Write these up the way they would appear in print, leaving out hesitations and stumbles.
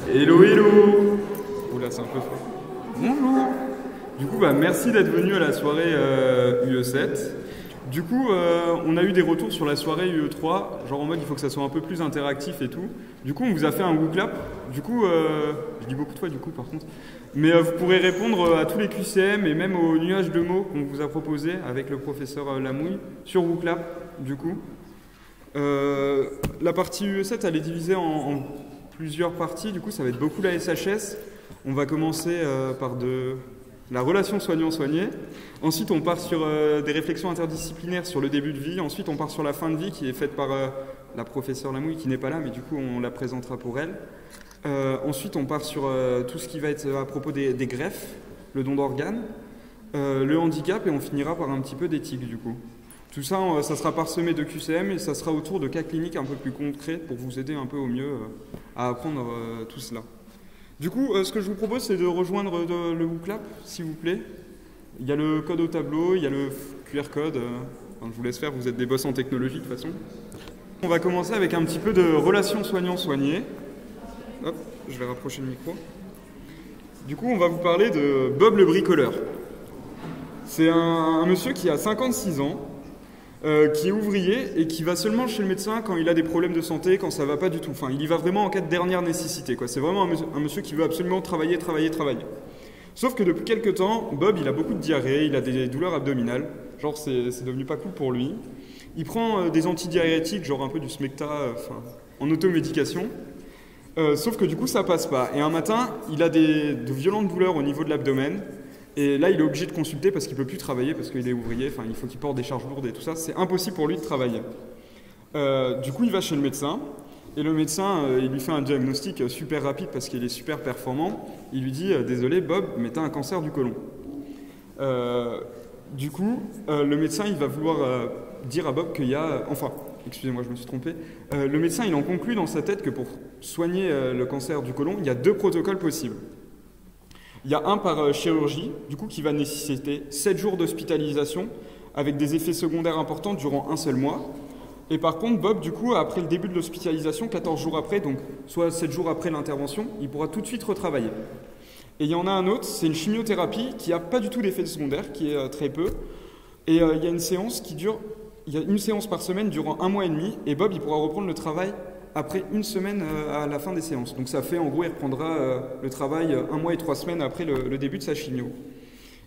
Hello, hello. Oula, c'est un peu fort. Bonjour. Du coup, merci d'être venu à la soirée UE7. Du coup, on a eu des retours sur la soirée UE3, genre en mode il faut que ça soit un peu plus interactif et tout. Du coup, on vous a fait un WooClap. Du coup, je dis beaucoup de fois du coup par contre. Mais vous pourrez répondre à tous les QCM et même aux nuages de mots qu'on vous a proposés avec le professeur Lamouille sur WooClap, du coup. La partie UE7, elle est divisée en plusieurs parties. Du coup, ça va être beaucoup la SHS. On va commencer par la relation soignant-soigné. Ensuite, on part sur des réflexions interdisciplinaires sur le début de vie. Ensuite, on part sur la fin de vie qui est faite par la professeure Lamouille qui n'est pas là, mais du coup, on la présentera pour elle. Ensuite, on part sur tout ce qui va être à propos des greffes, le don d'organes, le handicap, et on finira par un petit peu d'éthique, du coup. Tout ça, ça sera parsemé de QCM et ça sera autour de cas cliniques un peu plus concrets pour vous aider un peu au mieux à apprendre tout cela. Du coup, ce que je vous propose, c'est de rejoindre le WooClap, s'il vous plaît. Il y a le code au tableau, il y a le QR code. Enfin, je vous laisse faire, vous êtes des boss en technologie de toute façon. On va commencer avec un petit peu de relations soignant-soigné. Hop, je vais rapprocher le micro. Du coup, on va vous parler de Bob le bricoleur. C'est un monsieur qui a 56 ans, qui est ouvrier et qui va seulement chez le médecin quand il a des problèmes de santé, quand ça va pas du tout. Enfin, il y va vraiment en cas de dernière nécessité, quoi. C'est vraiment un monsieur qui veut absolument travailler. Sauf que depuis quelques temps, Bob, il a beaucoup de diarrhée, il a des douleurs abdominales. Genre, c'est devenu pas cool pour lui. Il prend des antidiarrhétiques, genre un peu du Smecta, en automédication. Sauf que du coup, ça passe pas. Et un matin, il a de violentes douleurs au niveau de l'abdomen. Et là, il est obligé de consulter parce qu'il ne peut plus travailler, parce qu'il est ouvrier, il faut qu'il porte des charges lourdes et tout ça. C'est impossible pour lui de travailler. Du coup, il va chez le médecin. Et le médecin, il lui fait un diagnostic super rapide parce qu'il est super performant. Il lui dit « Désolé Bob, mais tu as un cancer du côlon ». Du coup, le médecin, il va vouloir dire à Bob qu'il y a... Enfin, excusez-moi, je me suis trompé. Le médecin, il en conclut dans sa tête que pour soigner le cancer du côlon, il y a 2 protocoles possibles. Il y a un par chirurgie, du coup, qui va nécessiter 7 jours d'hospitalisation avec des effets secondaires importants durant un seul mois. Et par contre, Bob, du coup, après le début de l'hospitalisation, 14 jours après, donc soit 7 jours après l'intervention, il pourra tout de suite retravailler. Et il y en a un autre, c'est une chimiothérapie qui n'a pas du tout d'effet secondaire, qui est très peu. Et il y a une séance qui dure, il y a une séance par semaine durant 1 mois et demi, et Bob, il pourra reprendre le travail après 1 semaine à la fin des séances. Donc ça fait, en gros, il reprendra le travail 1 mois et 3 semaines après le début de sa chimio.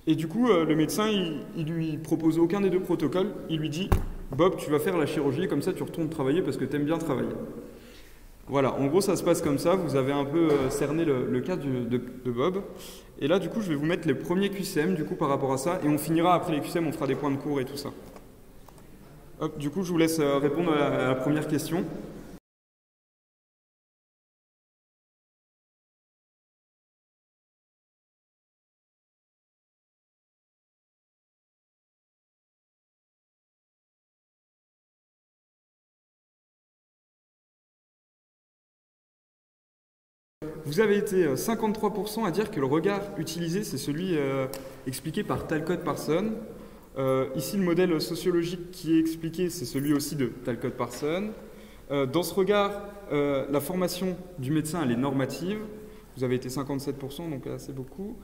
Et du coup, le médecin, il lui propose aucun des 2 protocoles. Il lui dit « Bob, tu vas faire la chirurgie, comme ça tu retournes travailler parce que tu aimes bien travailler. » Voilà, en gros, ça se passe comme ça. Vous avez un peu cerné le cas de Bob. Et là, du coup, je vais vous mettre les premiers QCM du coup, par rapport à ça. Et on finira après les QCM, on fera des points de cours et tout ça. Hop, du coup, je vous laisse répondre à la première question. Vous avez été 53% à dire que le regard utilisé, c'est celui expliqué par Talcott Parsons. Ici, le modèle sociologique qui est expliqué, c'est celui aussi de Talcott Parsons. Dans ce regard, la formation du médecin, elle est normative. Vous avez été 57%, donc assez beaucoup.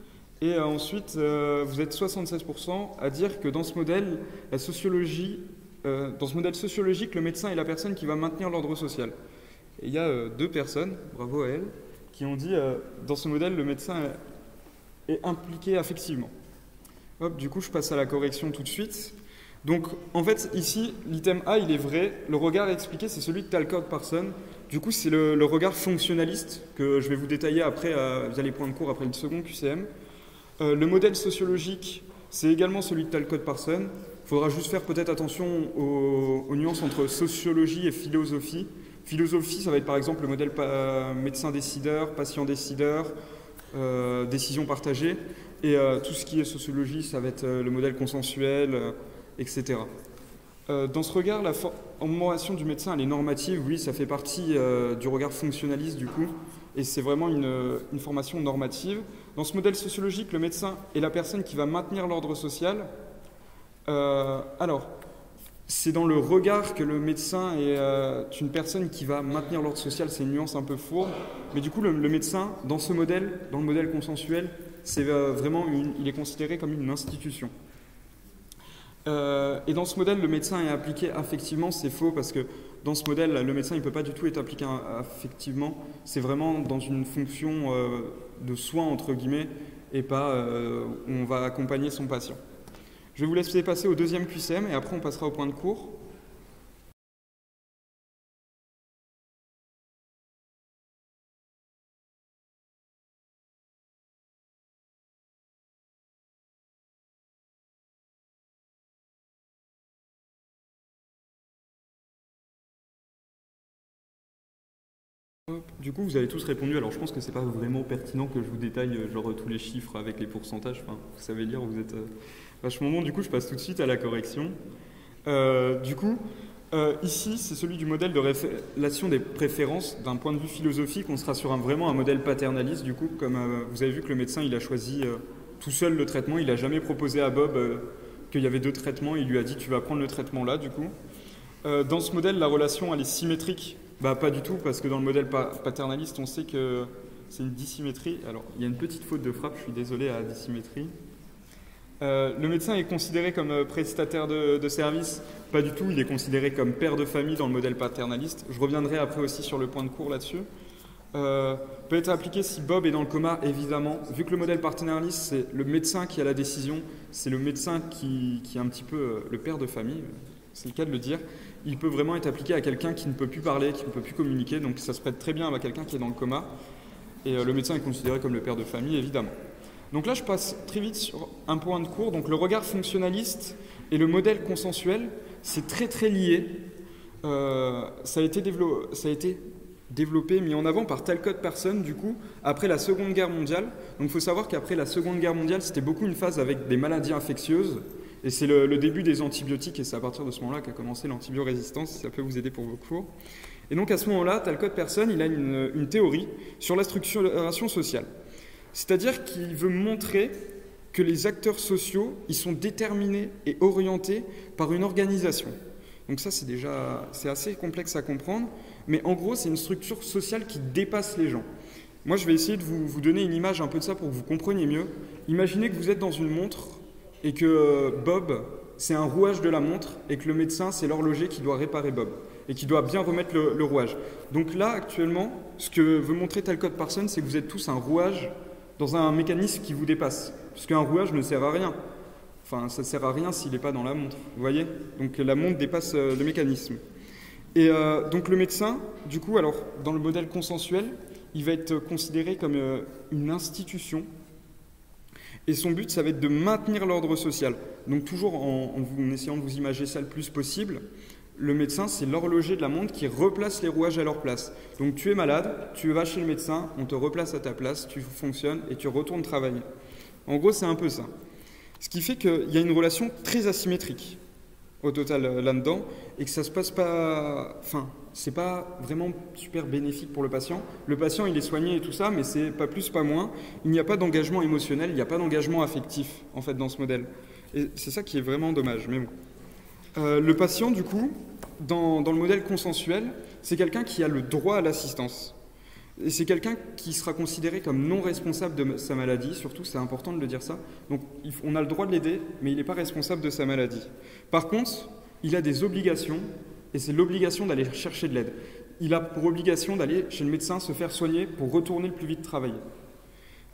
Et ensuite, vous êtes 76% à dire que dans ce modèle, dans ce modèle sociologique, le médecin est la personne qui va maintenir l'ordre social. Et il y a 2 personnes, bravo à elles, qui ont dit dans ce modèle, le médecin est impliqué affectivement. Hop, du coup, je passe à la correction tout de suite. Donc, en fait, ici, l'item A, il est vrai. Le regard expliqué, c'est celui de Talcott Parsons. Du coup, c'est le regard fonctionnaliste que je vais vous détailler après via les points de cours après le second QCM. Le modèle sociologique, c'est également celui de Talcott Parsons. Il faudra juste faire peut-être attention aux nuances entre sociologie et philosophie. Philosophie, ça va être par exemple le modèle médecin-décideur, patient-décideur, décision partagée. Et tout ce qui est sociologie, ça va être le modèle consensuel, etc. Dans ce regard, la formation du médecin, elle est normative. Oui, ça fait partie du regard fonctionnaliste du coup. Et c'est vraiment une formation normative. Dans ce modèle sociologique, le médecin est la personne qui va maintenir l'ordre social. Alors, c'est dans le regard que le médecin est une personne qui va maintenir l'ordre social, c'est une nuance un peu fourbe, mais du coup le médecin, dans ce modèle, dans le modèle consensuel, c'est vraiment il est considéré comme une institution. Et dans ce modèle, le médecin est appliqué affectivement, c'est faux parce que dans ce modèle, le médecin ne peut pas du tout être appliqué affectivement, c'est vraiment dans une fonction de soin entre guillemets et pas où on va accompagner son patient. Je vais vous laisser passer au deuxième QCM et après on passera au point de cours. Du coup, vous avez tous répondu. Alors, je pense que c'est pas vraiment pertinent que je vous détaille genre tous les chiffres avec les pourcentages. Enfin, vous savez lire, vous êtes vachement bon. Du coup, je passe tout de suite à la correction. Ici, c'est celui du modèle de relation des préférences. D'un point de vue philosophique, on sera sur vraiment un modèle paternaliste. Du coup, comme vous avez vu que le médecin, il a choisi tout seul le traitement. Il n'a jamais proposé à Bob qu'il y avait 2 traitements. Il lui a dit, tu vas prendre le traitement là, du coup. Dans ce modèle, la relation, elle est symétrique. Bah, pas du tout, parce que dans le modèle paternaliste, on sait que c'est une dissymétrie. Alors, il y a une petite faute de frappe, je suis désolé à la dissymétrie. Le médecin est considéré comme prestataire de service. Pas du tout, il est considéré comme père de famille dans le modèle paternaliste. Je reviendrai après aussi sur le point de cours là-dessus. Peut être appliqué si Bob est dans le coma, évidemment. Vu que le modèle paternaliste, c'est le médecin qui a la décision, c'est le médecin qui est un petit peu le père de famille, c'est le cas de le dire. Il peut vraiment être appliqué à quelqu'un qui ne peut plus parler, qui ne peut plus communiquer, donc ça se prête très bien à quelqu'un qui est dans le coma. Et le médecin est considéré comme le père de famille, évidemment. Donc là, je passe très vite sur un point de cours. Donc le regard fonctionnaliste et le modèle consensuel, c'est très très lié. Ça a été développé, mis en avant par Talcott Parsons, du coup, après la Seconde Guerre mondiale. Donc il faut savoir qu'après la Seconde Guerre mondiale, c'était beaucoup une phase avec des maladies infectieuses. Et c'est le début des antibiotiques, et c'est à partir de ce moment-là qu'a commencé l'antibiorésistance, si ça peut vous aider pour vos cours. Et donc à ce moment-là, Talcott Parsons, il a une théorie sur la structuration sociale. C'est-à-dire qu'il veut montrer que les acteurs sociaux, ils sont déterminés et orientés par une organisation. Donc ça, c'est assez complexe à comprendre, mais en gros, c'est une structure sociale qui dépasse les gens. Moi, je vais essayer de vous donner une image un peu de ça pour que vous compreniez mieux. Imaginez que vous êtes dans une montre et que Bob, c'est un rouage de la montre et que le médecin, c'est l'horloger qui doit réparer Bob et qui doit bien remettre le rouage. Donc là, actuellement, ce que veut montrer Talcott Parsons, c'est que vous êtes tous un rouage dans un mécanisme qui vous dépasse. Parce qu'un rouage ne sert à rien. Enfin, ça ne sert à rien s'il n'est pas dans la montre. Vous voyez ? Donc la montre dépasse le mécanisme. Et donc le médecin, du coup, alors dans le modèle consensuel, il va être considéré comme une institution. Et son but, ça va être de maintenir l'ordre social. Donc toujours en essayant de vous imaginer ça le plus possible, le médecin, c'est l'horloger de la montre qui replace les rouages à leur place. Donc tu es malade, tu vas chez le médecin, on te replace à ta place, tu fonctionnes et tu retournes travailler. En gros, c'est un peu ça. Ce qui fait qu'il y a une relation très asymétrique au total là-dedans et que ça se passe pas... Enfin, c'est pas vraiment super bénéfique pour le patient. Le patient, il est soigné et tout ça, mais c'est pas plus, pas moins. Il n'y a pas d'engagement émotionnel, il n'y a pas d'engagement affectif, en fait, dans ce modèle. Et c'est ça qui est vraiment dommage, mais bon. Le patient, du coup, dans le modèle consensuel, c'est quelqu'un qui a le droit à l'assistance. Et c'est quelqu'un qui sera considéré comme non responsable de sa maladie, surtout c'est important de le dire ça. Donc on a le droit de l'aider, mais il n'est pas responsable de sa maladie. Par contre, il a des obligations, et c'est l'obligation d'aller chercher de l'aide. Il a pour obligation d'aller chez le médecin se faire soigner pour retourner le plus vite travailler.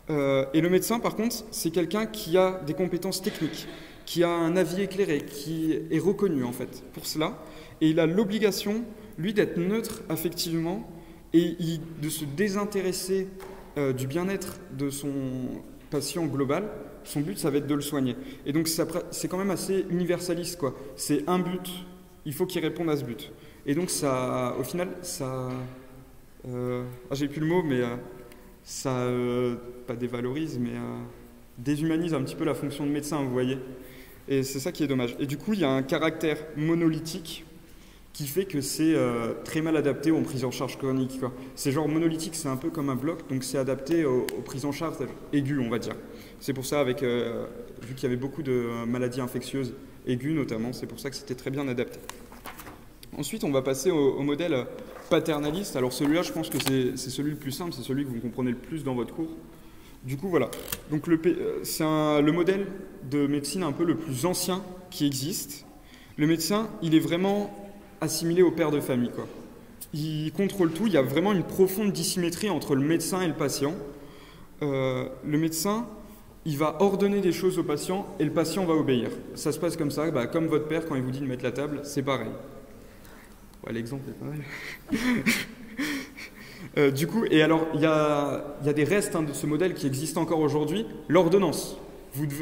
Et le médecin, par contre, c'est quelqu'un qui a des compétences techniques, qui a un avis éclairé, qui est reconnu en fait pour cela. Et il a l'obligation, lui, d'être neutre affectivement et de se désintéresser du bien-être de son patient global. Son but, ça va être de le soigner. Et donc, c'est quand même assez universaliste, quoi. C'est un but, il faut qu'il réponde à ce but. Et donc, ça, au final, ça... j'ai plus le mot, mais ça, pas dévalorise, mais déshumanise un petit peu la fonction de médecin, vous voyez. Et c'est ça qui est dommage. Et du coup, il y a un caractère monolithique qui fait que c'est très mal adapté aux prises en charge chroniques, quoi. C'est genre monolithique, c'est un peu comme un bloc, donc c'est adapté aux prises en charge aiguës, on va dire. C'est pour ça, vu qu'il y avait beaucoup de maladies infectieuses aiguë notamment, c'est pour ça que c'était très bien adapté. Ensuite, on va passer au modèle paternaliste. Alors celui-là, je pense que c'est celui le plus simple, c'est celui que vous comprenez le plus dans votre cours. Du coup, voilà. Donc c'est le modèle de médecine un peu le plus ancien qui existe. Le médecin, il est vraiment assimilé au père de famille, quoi. Il contrôle tout, il y a vraiment une profonde dissymétrie entre le médecin et le patient. Le médecin, il va ordonner des choses au patient et le patient va obéir. Ça se passe comme ça, comme votre père quand il vous dit de mettre la table, c'est pareil. Ouais, l'exemple est pareil. Du coup, et alors, il y a des restes de ce modèle qui existent encore aujourd'hui. L'ordonnance.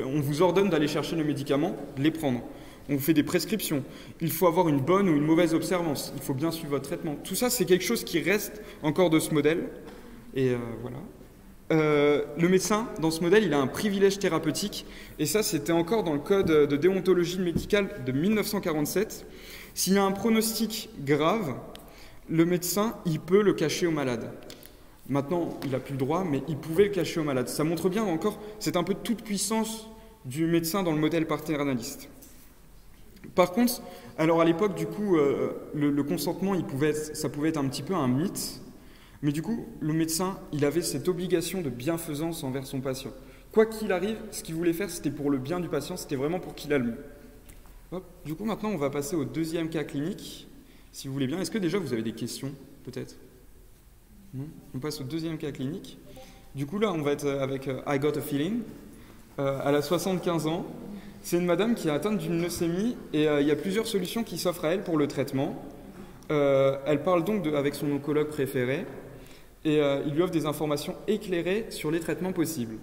On vous ordonne d'aller chercher les médicaments, de les prendre. On vous fait des prescriptions. Il faut avoir une bonne ou une mauvaise observance. Il faut bien suivre votre traitement. Tout ça, c'est quelque chose qui reste encore de ce modèle. Et voilà. Le médecin, dans ce modèle, il a un privilège thérapeutique. Et ça, c'était encore dans le code de déontologie médicale de 1947. S'il y a un pronostic grave, le médecin, il peut le cacher au malade. Maintenant, il n'a plus le droit, mais il pouvait le cacher au malade. Ça montre bien encore, c'est un peu toute puissance du médecin dans le modèle paternaliste. Par contre, alors à l'époque, du coup, le consentement, ça pouvait être un petit peu un mythe, mais du coup, le médecin, il avait cette obligation de bienfaisance envers son patient. Quoi qu'il arrive, ce qu'il voulait faire, c'était pour le bien du patient, c'était vraiment pour qu'il aille mieux. Hop. Du coup, maintenant, on va passer au deuxième cas clinique, si vous voulez bien. Est-ce que déjà, vous avez des questions, peut-être? Non? On passe au deuxième cas clinique. Du coup, là, on va être avec I Got a Feeling. Elle a 75 ans. C'est une madame qui est atteinte d'une leucémie et il y a plusieurs solutions qui s'offrent à elle pour le traitement. Elle parle donc avec son oncologue préféré et il lui offre des informations éclairées sur les traitements possibles.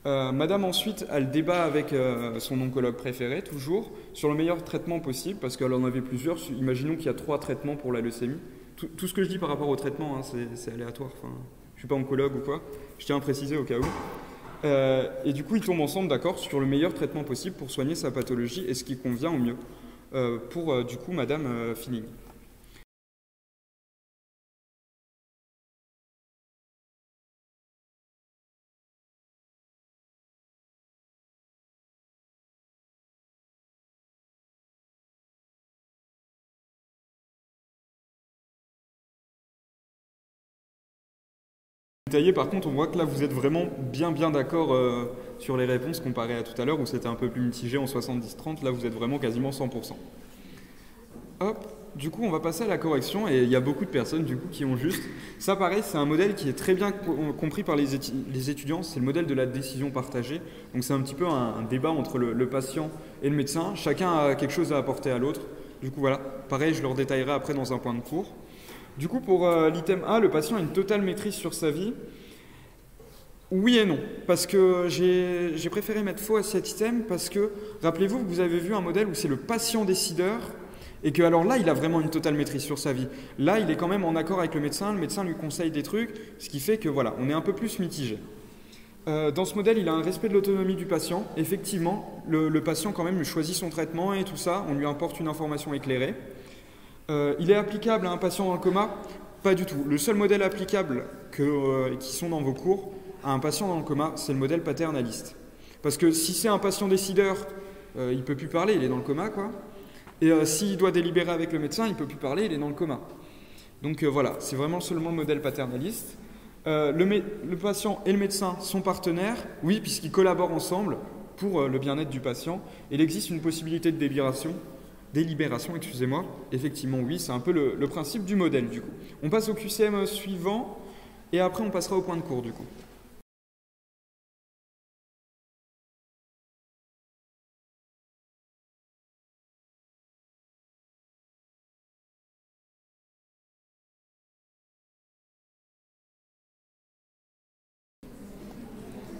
Madame ensuite, elle débat avec son oncologue préféré, toujours, sur le meilleur traitement possible, parce qu'elle en avait plusieurs. Imaginons qu'il y a 3 traitements pour la leucémie. Tout ce que je dis par rapport au traitement, c'est aléatoire. Enfin, je ne suis pas oncologue ou quoi. Je tiens à préciser au cas où. Et du coup, ils tombent ensemble d'accord sur le meilleur traitement possible pour soigner sa pathologie et ce qui convient au mieux pour, du coup, Madame Feeling. Détaillé, par contre, on voit que là, vous êtes vraiment bien d'accord sur les réponses comparé à tout à l'heure où c'était un peu plus mitigé en 70-30. Là, vous êtes vraiment quasiment 100%. Hop, du coup, on va passer à la correction et il y a beaucoup de personnes du coup qui ont juste. Ça, pareil, c'est un modèle qui est très bien compris par les étudiants. C'est le modèle de la décision partagée. Donc, c'est un petit peu un débat entre le patient et le médecin. Chacun a quelque chose à apporter à l'autre. Du coup, voilà. Pareil, je le redétaillerai après dans un point de cours. Du coup, pour l'item A, le patient a une totale maîtrise sur sa vie. Oui et non, parce que j'ai préféré mettre faux à cet item parce que, rappelez-vous que vous avez vu un modèle où c'est le patient décideur et que alors là, il a vraiment une totale maîtrise sur sa vie. Là, il est quand même en accord avec le médecin lui conseille des trucs, ce qui fait que voilà, on est un peu plus mitigé. Dans ce modèle, il a un respect de l'autonomie du patient. Effectivement, le patient quand même lui choisit son traitement et tout ça, on lui apporte une information éclairée. Il est applicable à un patient dans le coma? Pas du tout. Le seul modèle applicable qui sont dans vos cours à un patient dans le coma, c'est le modèle paternaliste. Parce que si c'est un patient décideur, il ne peut plus parler, il est dans le coma, quoi. Et s'il doit délibérer avec le médecin, il ne peut plus parler, il est dans le coma. Donc voilà, c'est vraiment seulement le modèle paternaliste. Le patient et le médecin sont partenaires, oui, puisqu'ils collaborent ensemble pour le bien-être du patient. Et il existe une possibilité de délibération, excusez-moi. Effectivement, oui, c'est un peu le principe du modèle, du coup. On passe au QCM suivant, et après on passera au point de cours, du coup.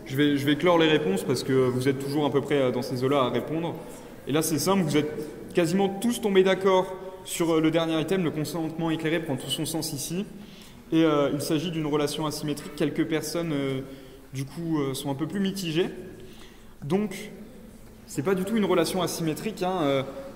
Je vais clore les réponses parce que vous êtes toujours à peu près dans ces eaux-là à répondre. Et là, c'est simple, vous êtes quasiment tous tombés d'accord sur le dernier item, le consentement éclairé prend tout son sens ici. Et il s'agit d'une relation asymétrique. Quelques personnes, du coup, sont un peu plus mitigées. Donc, c'est pas du tout une relation asymétrique.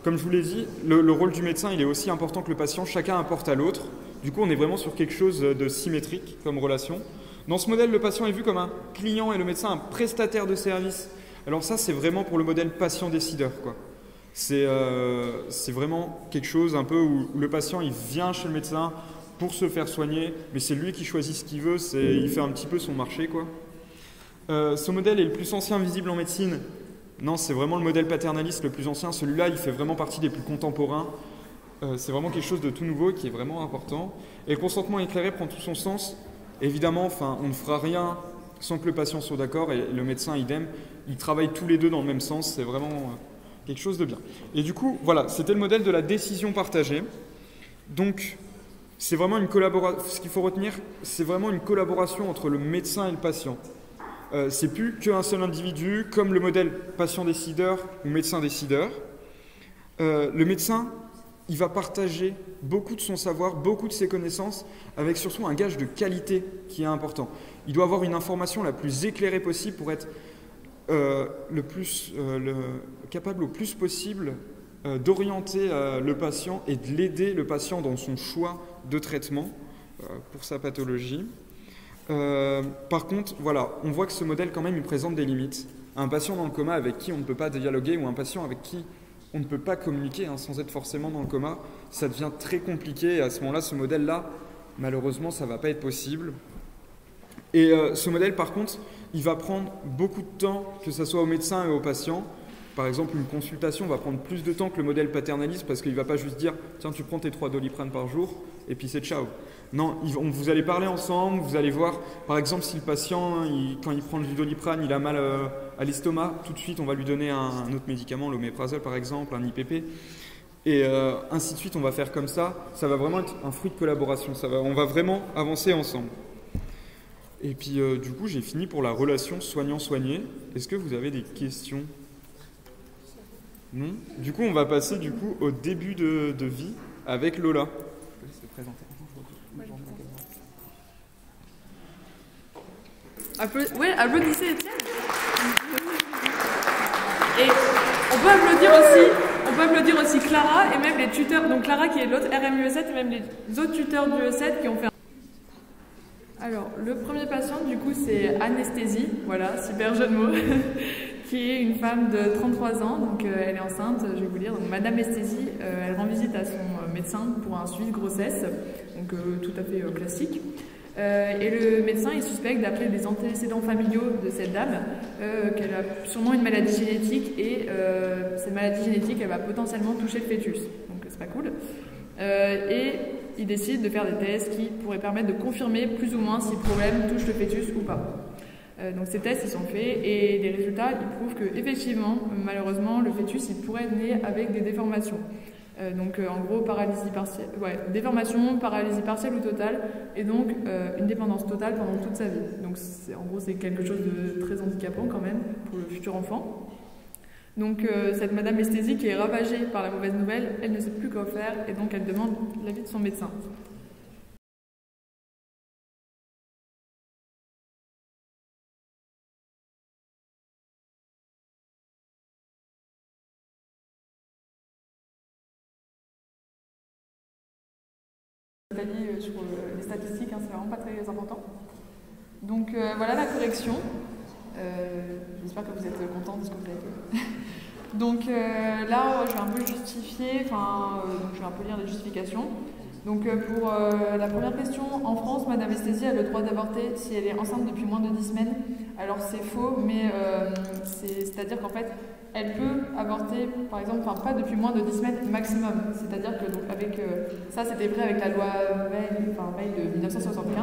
Comme je vous l'ai dit, le rôle du médecin, il est aussi important que le patient. Chacun apporte à l'autre. Du coup, on est vraiment sur quelque chose de symétrique comme relation. Dans ce modèle, le patient est vu comme un client et le médecin un prestataire de service. Alors ça, c'est vraiment pour le modèle patient-décideur, quoi. C'est vraiment quelque chose un peu où le patient il vient chez le médecin pour se faire soigner, mais c'est lui qui choisit ce qu'il veut, il fait un petit peu son marché, quoi. Ce modèle est le plus ancien visible en médecine. Non, c'est vraiment le modèle paternaliste le plus ancien. Celui-là, il fait vraiment partie des plus contemporains. C'est vraiment quelque chose de tout nouveau qui est vraiment important. Et le consentement éclairé prend tout son sens. Évidemment, on ne fera rien sans que le patient soit d'accord, et le médecin idem. Ils travaillent tous les deux dans le même sens. C'est vraiment quelque chose de bien. Et du coup, voilà, c'était le modèle de la décision partagée. Donc, c'est vraiment une collaboration. Ce qu'il faut retenir, c'est vraiment une collaboration entre le médecin et le patient. C'est plus qu'un seul individu, comme le modèle patient-décideur ou médecin-décideur. Le médecin, il va partager beaucoup de son savoir, beaucoup de ses connaissances, avec surtout un gage de qualité qui est important. Il doit avoir une information la plus éclairée possible pour être capable au plus possible d'orienter le patient et de l'aider le patient dans son choix de traitement pour sa pathologie. Par contre, voilà, on voit que ce modèle quand même il présente des limites. Un patient dans le coma avec qui on ne peut pas dialoguer ou un patient avec qui on ne peut pas communiquer sans être forcément dans le coma, ça devient très compliqué et à ce moment-là, ce modèle-là, malheureusement, ça ne va pas être possible. Et ce modèle, par contre, il va prendre beaucoup de temps, que ce soit au médecin et au patient. Par exemple, une consultation va prendre plus de temps que le modèle paternaliste parce qu'il ne va pas juste dire « Tiens, tu prends tes 3 Doliprane par jour et puis c'est ciao ». Non, vous allez parler ensemble, vous allez voir, par exemple, si le patient, quand il prend du Doliprane, il a mal à l'estomac, tout de suite, on va lui donner un autre médicament, l'oméprazole par exemple, un IPP. Et ainsi de suite, on va faire comme ça. Ça va vraiment être un fruit de collaboration. On va vraiment avancer ensemble. Et puis, du coup, j'ai fini pour la relation soignant-soigné. Est-ce que vous avez des questions ? Non ? Du coup, on va passer au début de vie avec Lola. Je vais se présenter. Oui, applaudissez Étienne. Et on peut applaudir aussi Clara et même les tuteurs, donc Clara qui est l'autre RMUE7 et même les autres tuteurs du E7 qui ont fait Alors, le premier patient, du coup, c'est Anesthésie, voilà, super jeu de mots, qui est une femme de 33 ans, donc elle est enceinte, je vais vous lire. Donc, Madame Anesthésie, elle rend visite à son médecin pour un suivi de grossesse, donc tout à fait classique. Et le médecin il suspecte, d'après les antécédents familiaux de cette dame, qu'elle a sûrement une maladie génétique et cette maladie génétique elle va potentiellement toucher le fœtus, donc c'est pas cool. Et il décide de faire des tests qui pourraient permettre de confirmer plus ou moins si le problème touche le fœtus ou pas. Donc ces tests ils sont faits et les résultats ils prouvent que effectivement, malheureusement, le fœtus il pourrait naître avec des déformations. Donc en gros paralysie partielle, déformation, paralysie partielle ou totale, et donc une dépendance totale pendant toute sa vie. Donc en gros c'est quelque chose de très handicapant quand même pour le futur enfant. Donc cette Madame Anesthésie qui est ravagée par la mauvaise nouvelle, elle ne sait plus quoi faire et donc elle demande l'avis de son médecin. Sur les statistiques, c'est vraiment pas très important. Donc voilà la correction. J'espère que vous êtes contents de ce que vous avez fait. Donc là, je vais un peu justifier, je vais un peu lire les justifications. Donc pour la première question, en France, Madame Anesthésie a le droit d'avorter si elle est enceinte depuis moins de 10 semaines. Alors c'est faux, mais c'est-à-dire qu'en fait, elle peut avorter, par exemple, pas depuis moins de 10 semaines maximum. C'est-à-dire que donc, avec ça, c'était vrai avec la loi Veil de 1975,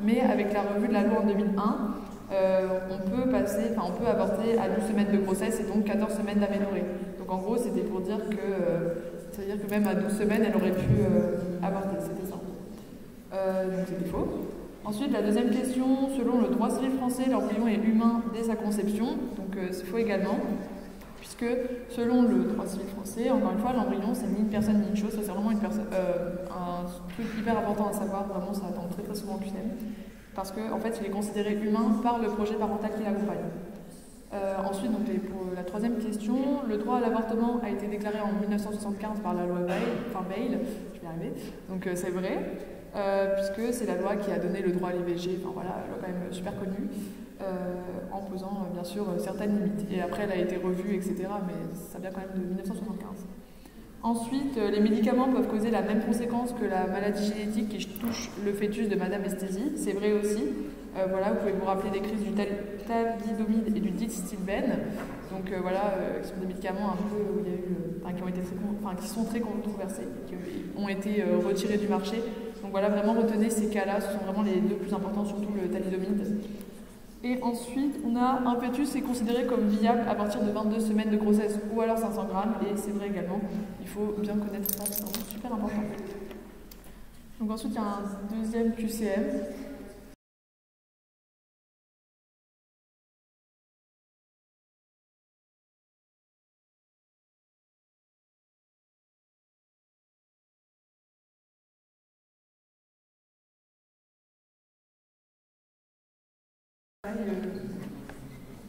mais avec la revue de la loi en 2001, on peut avorter à 12 semaines de grossesse et donc 14 semaines d'aménorrhée. Donc en gros, c'était pour dire que même à 12 semaines, elle aurait pu avorter. C'était ça. Donc c'était faux. Ensuite, la deuxième question, selon le droit civil français, l'embryon est humain dès sa conception. Donc c'est faux également. Puisque selon le droit civil français, encore une fois, l'embryon c'est ni une personne ni une chose, ça c'est vraiment un truc hyper important à savoir, vraiment ça attend très très souvent le QCM, parce qu'en fait il est considéré humain par le projet parental qui l'accompagne. Ensuite, donc, pour la troisième question, le droit à l'avortement a été déclaré en 1975 par la loi Veil, je vais y arriver, donc c'est vrai, puisque c'est la loi qui a donné le droit à l'IVG, la loi quand même super connue. en posant bien sûr certaines limites. Et après, elle a été revue, etc., mais ça vient quand même de 1975. Ensuite, les médicaments peuvent causer la même conséquence que la maladie génétique qui touche le fœtus de Madame Estésy. C'est vrai aussi. Voilà, vous pouvez vous rappeler des crises du thalidomide et du diltiazem. Donc voilà, qui sont des médicaments un peu où il y a eu, qui ont été qui sont très controversés, qui ont été retirés du marché. Donc voilà, vraiment retenez ces cas-là, ce sont vraiment les deux plus importants, surtout le thalidomide. Et ensuite, on a un fœtus est considéré comme viable à partir de 22 semaines de grossesse ou alors 500 grammes. Et c'est vrai également, il faut bien connaître ça, c'est vraiment super important. Donc ensuite, il y a un deuxième QCM.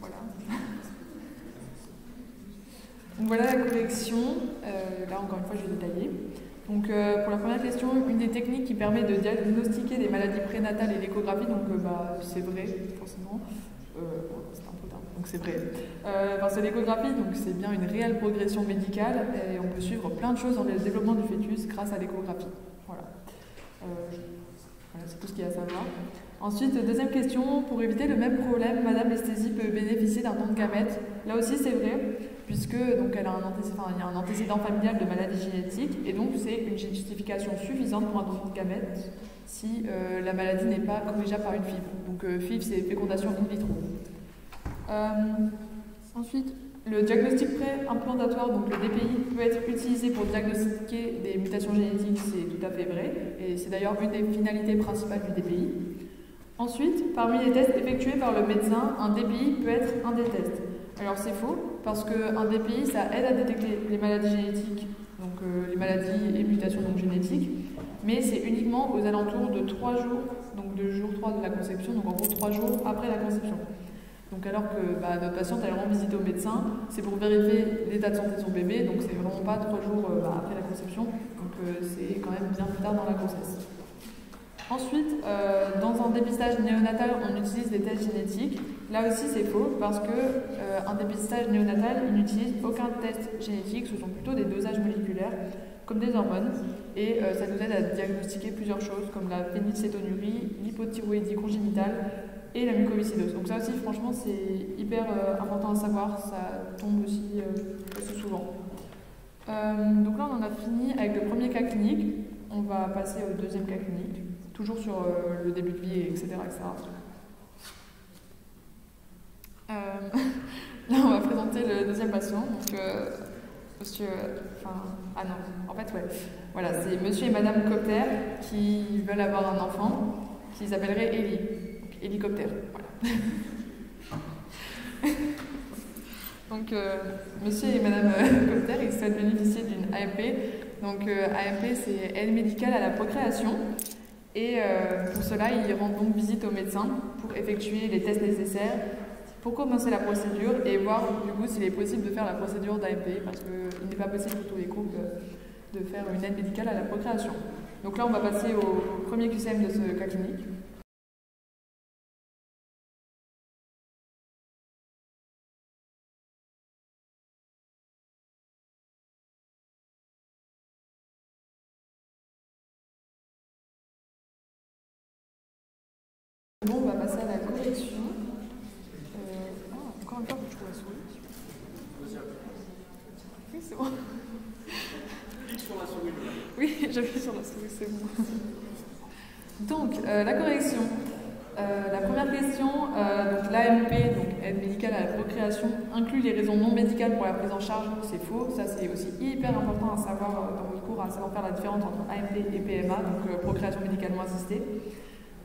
Voilà. Donc voilà la collection. Là encore une fois je vais détailler. Donc pour la première question, une des techniques qui permet de diagnostiquer des maladies prénatales et l'échographie, donc c'est vrai forcément. C'est un peu tard, donc c'est vrai. C'est l'échographie, donc c'est bien une réelle progression médicale et on peut suivre plein de choses dans le développement du fœtus grâce à l'échographie. Voilà. Voilà, c'est tout ce qu'il y a à savoir. Ensuite, deuxième question, pour éviter le même problème, Madame Estésy peut bénéficier d'un don de gamètes. Là aussi, c'est vrai, puisque donc, elle a il y a un antécédent familial de maladie génétique, et donc c'est une justification suffisante pour un don de gamètes si la maladie n'est pas corrigeable par une FIV. Donc FIV, c'est fécondation in vitro. Ensuite, le diagnostic pré-implantatoire, donc le DPI, peut être utilisé pour diagnostiquer des mutations génétiques, c'est tout à fait vrai, et c'est d'ailleurs une des finalités principales du DPI. Ensuite, parmi les tests effectués par le médecin, un DPI peut être un des tests. Alors c'est faux, parce qu'un DPI, ça aide à détecter les maladies génétiques, donc les maladies et mutations donc génétiques, mais c'est uniquement aux alentours de 3 jours, donc de jour 3 de la conception, donc en gros 3 jours après la conception. Donc alors que notre patiente, elle rend visite au médecin, c'est pour vérifier l'état de santé de son bébé, donc c'est vraiment pas 3 jours après la conception, donc c'est quand même bien plus tard dans la grossesse. Ensuite, dans un dépistage néonatal, on utilise des tests génétiques. Là aussi, c'est faux, parce qu'un dépistage néonatal, il n'utilise aucun test génétique, ce sont plutôt des dosages moléculaires, comme des hormones, et ça nous aide à diagnostiquer plusieurs choses, comme la phénylcétonurie, l'hypothyroïdie congénitale et la mucoviscidose. Donc ça aussi, franchement, c'est hyper important à savoir, ça tombe aussi assez souvent. Donc là, on en a fini avec le premier cas clinique. On va passer au deuxième cas clinique, toujours sur le début de vie, etc. Là, on va présenter le deuxième patient. Donc, monsieur... ah non, en fait, ouais. Voilà, c'est monsieur et madame Copter qui veulent avoir un enfant qui s'appellerait Ellie. Donc, hélicoptère, voilà. Donc, monsieur et madame Copter, ils souhaitent bénéficier d'une AMP. Donc, AMP, c'est aide médicale à la procréation. Et pour cela, ils rendent donc visite au médecin pour effectuer les tests nécessaires pour commencer la procédure et voir du coup s'il est possible de faire la procédure d'AMP parce qu'il n'est pas possible pour tous les couples de faire une aide médicale à la procréation. Donc là, on va passer au premier QCM de ce cas clinique. Bon, on va passer à la correction. Encore une fois, je trouve la souris. Oui, c'est bon. Clique sur la souris. Oui, j'appuie sur la souris, c'est bon. Donc, la correction. La première question, donc l'AMP, donc aide médicale à la procréation, inclut les raisons non médicales pour la prise en charge. C'est faux. Ça, c'est aussi hyper important à savoir dans votre cours, à savoir faire la différence entre AMP et PMA, donc procréation médicalement assistée.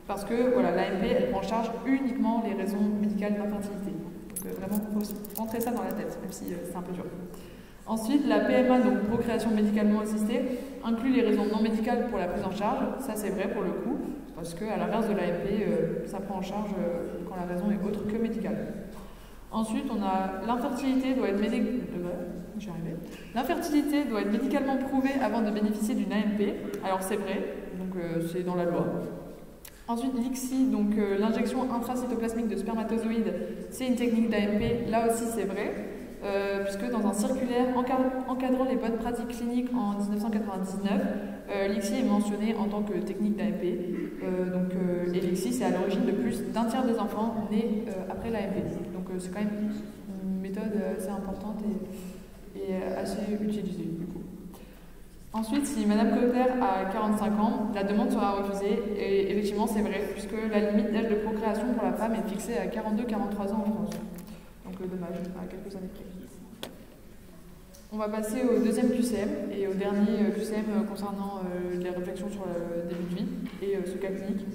Parce que voilà, l'AMP, elle prend en charge uniquement les raisons médicales d'infertilité. Donc vraiment, il faut rentrer ça dans la tête, même si c'est un peu dur. Ensuite, la PMA, donc procréation médicalement assistée, inclut les raisons non médicales pour la prise en charge. Ça, c'est vrai pour le coup, parce qu'à l'inverse de l'AMP, ça prend en charge quand la raison est autre que médicale. Ensuite, on a l'infertilité doit être L'infertilité doit être médicalement prouvée avant de bénéficier d'une AMP. Alors c'est vrai, donc c'est dans la loi. Ensuite, l'ICSI, donc l'injection intracytoplasmique de spermatozoïdes, c'est une technique d'AMP. Là aussi, c'est vrai, puisque dans un circulaire encadrant les bonnes pratiques cliniques en 1999, l'ICSI est mentionné en tant que technique d'AMP. Et l'ICSI, c'est à l'origine de plus d'un tiers des enfants nés après l'AMP. Donc c'est quand même une méthode assez importante et assez utilisée, du coup. Ensuite, si Madame Cotter a 45 ans, la demande sera refusée. Et effectivement, c'est vrai, puisque la limite d'âge de procréation pour la femme est fixée à 42-43 ans en France. Donc dommage, à quelques années près. On va passer au deuxième QCM et au dernier QCM concernant les réflexions sur le début de vie et ce cas clinique.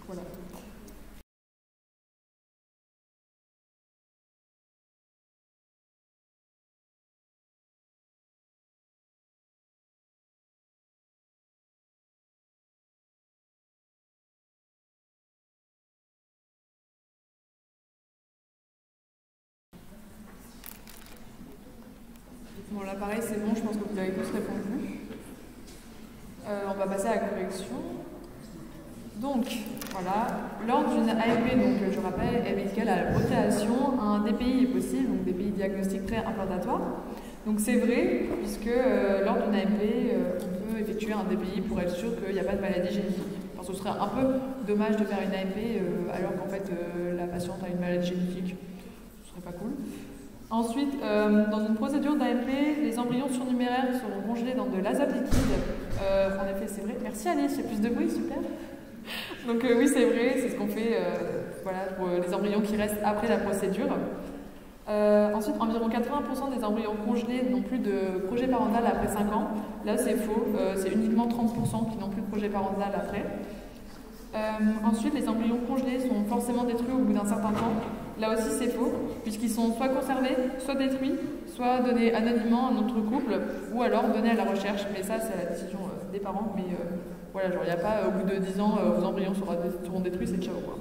Voilà. Bon, là pareil, c'est bon, je pense que vous avez tous répondu. On va passer à la correction. Donc, voilà, lors d'une AMP, donc je rappelle, est médicale à la procréation, un DPI est possible, donc DPI diagnostic pré-implantatoire. Donc c'est vrai, puisque lors d'une AMP, on peut effectuer un DPI pour être sûr qu'il n'y a pas de maladie génétique. Enfin, ce serait un peu dommage de faire une AMP alors qu'en fait la patiente a une maladie génétique. Ce serait pas cool. Ensuite, dans une procédure d'AMP, les embryons surnuméraires seront congelés dans de l'azote liquide. En effet, c'est vrai. Merci Alice, il y a plus de bruit, super. Donc oui, c'est vrai, c'est ce qu'on fait voilà, pour les embryons qui restent après la procédure. Ensuite, environ 80% des embryons congelés n'ont plus de projet parental après 5 ans. Là, c'est faux, c'est uniquement 30% qui n'ont plus de projet parental après. Ensuite, les embryons congelés sont forcément détruits au bout d'un certain temps. Là aussi, c'est faux, puisqu'ils sont soit conservés, soit détruits, soit donnés anonymement à notre couple, ou alors donnés à la recherche. Mais ça, c'est la décision des parents. Mais voilà, genre, il n'y a pas, au bout de 10 ans, vos embryons seront détruits, c'est ciao, quoi.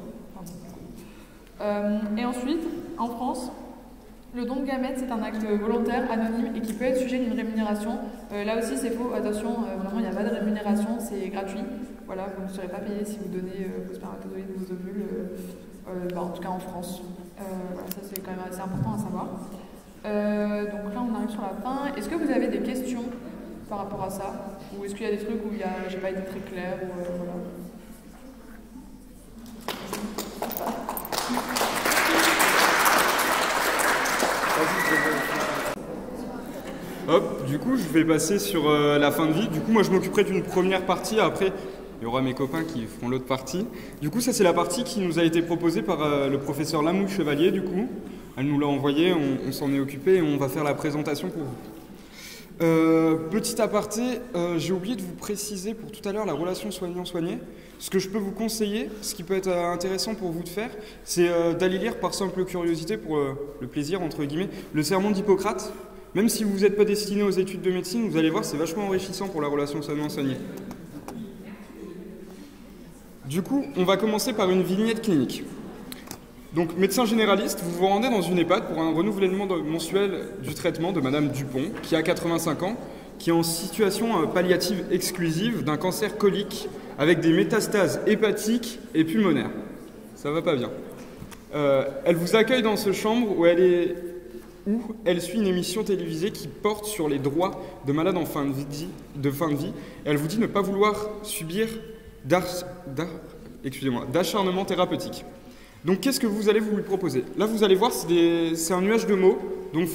Et ensuite, en France, le don de gamètes, c'est un acte volontaire, anonyme, et qui peut être sujet d'une rémunération. Là aussi, c'est faux. Attention, vraiment, il n'y a pas de rémunération, c'est gratuit. Voilà, vous ne serez pas payé si vous donnez vos spermatozoïdes ou vos ovules, en tout cas en France. Voilà, ça, c'est quand même assez important à savoir. Donc là, on arrive sur la fin. Est-ce que vous avez des questions par rapport à ça? Ou est-ce qu'il y a des trucs où j'ai pas été très claire voilà. Hop, du coup, je vais passer sur la fin de vie. Du coup, moi, je m'occuperai d'une première partie. Après, il y aura mes copains qui feront l'autre partie. Du coup, ça, c'est la partie qui nous a été proposée par le professeur Lamouche Chevalier, du coup. Elle nous l'a envoyée, on s'en est occupé et on va faire la présentation pour vous. Petit aparté, j'ai oublié de vous préciser pour tout à l'heure la relation soignant-soigné. Ce que je peux vous conseiller, ce qui peut être intéressant pour vous de faire, c'est d'aller lire par simple curiosité, pour le plaisir, entre guillemets, le sermon d'Hippocrate. Même si vous n'êtes pas destiné aux études de médecine, vous allez voir, c'est vachement enrichissant pour la relation soignant-soigné. Du coup, on va commencer par une vignette clinique. Donc, médecin généraliste, vous vous rendez dans une EHPAD pour un renouvellement mensuel du traitement de Madame Dupont, qui a 85 ans, qui est en situation palliative exclusive d'un cancer colique avec des métastases hépatiques et pulmonaires. Ça va pas bien. Elle vous accueille dans cette chambre où elle suit une émission télévisée qui porte sur les droits de malades en fin de vie, et elle vous dit ne pas vouloir subir d'acharnement thérapeutique. Donc qu'est-ce que vous allez vous lui proposer? Là, vous allez voir, c'est un nuage de mots, donc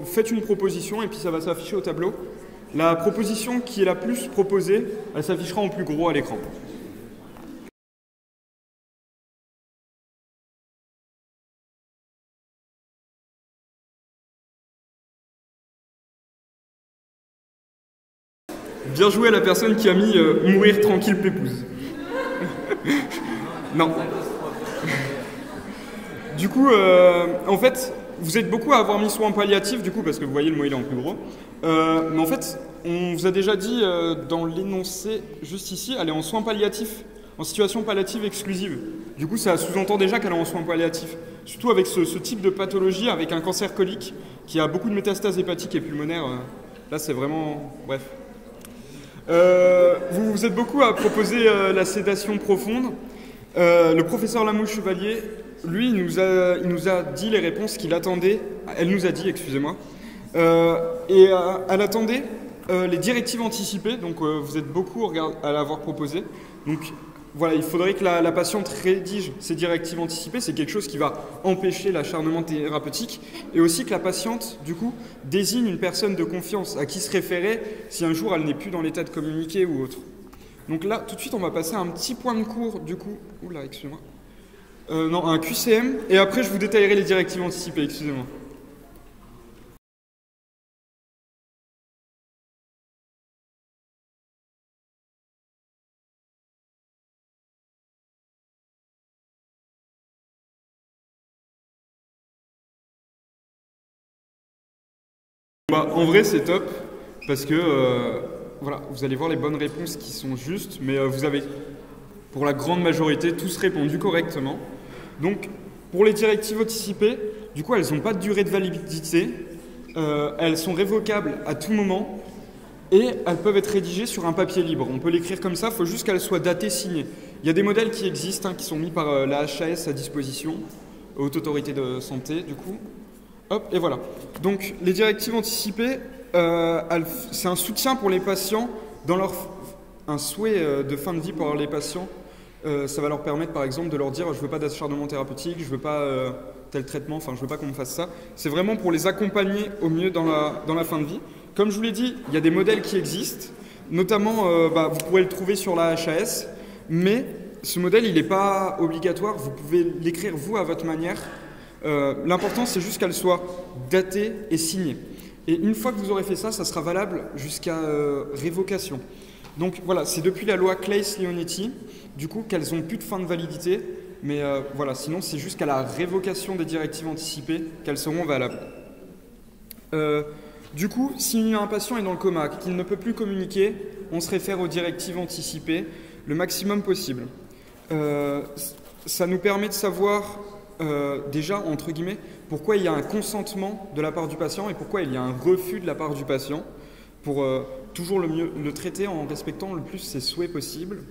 faites une proposition et puis ça va s'afficher au tableau. La proposition qui est la plus proposée, elle s'affichera en plus gros à l'écran. Bien joué à la personne qui a mis mourir tranquille pépouze. Non. Du coup, en fait, vous êtes beaucoup à avoir mis soins palliatifs, du coup, parce que vous voyez, le mot il est en plus gros. Mais en fait, on vous a déjà dit dans l'énoncé juste ici, elle est en soins palliatifs, en situation palliative exclusive. Du coup, ça sous-entend déjà qu'elle est en soins palliatifs. Surtout avec ce type de pathologie, avec un cancer colique, qui a beaucoup de métastases hépatiques et pulmonaires. Là, c'est vraiment... Bref. Vous êtes beaucoup à proposer la sédation profonde. Le professeur Lamouche-Chevalier, lui, il nous a dit les réponses qu'il attendait. Elle nous a dit, excusez-moi. Elle attendait les directives anticipées. Donc, vous êtes beaucoup à l'avoir proposé. Donc, voilà, il faudrait que la patiente rédige ces directives anticipées. C'est quelque chose qui va empêcher l'acharnement thérapeutique. Et aussi que la patiente, du coup, désigne une personne de confiance à qui se référer si un jour elle n'est plus dans l'état de communiquer ou autre. Donc là, tout de suite, on va passer à un petit point de cours, du coup. Oula, excusez-moi. Non, un QCM. Et après, je vous détaillerai les directives anticipées, excusez-moi. En vrai, c'est top, parce que voilà, vous allez voir les bonnes réponses qui sont justes, mais vous avez, pour la grande majorité, tous répondu correctement. Donc, pour les directives anticipées, du coup, elles n'ont pas de durée de validité, elles sont révocables à tout moment, et elles peuvent être rédigées sur un papier libre. On peut l'écrire comme ça, il faut juste qu'elles soient datées, signées. Il y a des modèles qui existent, qui sont mis par la HAS à disposition, Haute Autorité de Santé, du coup. Hop, et voilà. Donc, les directives anticipées, c'est un soutien pour les patients dans un souhait de fin de vie pour les patients. Ça va leur permettre, par exemple, de leur dire « je ne veux pas d'acharnement thérapeutique, je ne veux pas tel traitement, enfin, je ne veux pas qu'on me fasse ça ». C'est vraiment pour les accompagner au mieux dans la fin de vie. Comme je vous l'ai dit, il y a des modèles qui existent. Notamment, vous pourrez le trouver sur la HAS, mais ce modèle, il n'est pas obligatoire. Vous pouvez l'écrire, vous, à votre manière. L'important, c'est juste qu'elle soit datée et signée. Et une fois que vous aurez fait ça, ça sera valable jusqu'à révocation. Donc voilà, c'est depuis la loi Claeys-Leonetti, du coup, qu'elles n'ont plus de fin de validité. Mais voilà, sinon, c'est jusqu'à la révocation des directives anticipées qu'elles seront valables. Du coup, si un patient est dans le coma, qu'il ne peut plus communiquer, on se réfère aux directives anticipées le maximum possible. Ça nous permet de savoir... déjà, entre guillemets, pourquoi il y a un consentement de la part du patient et pourquoi il y a un refus de la part du patient pour toujours le traiter en respectant le plus ses souhaits possibles.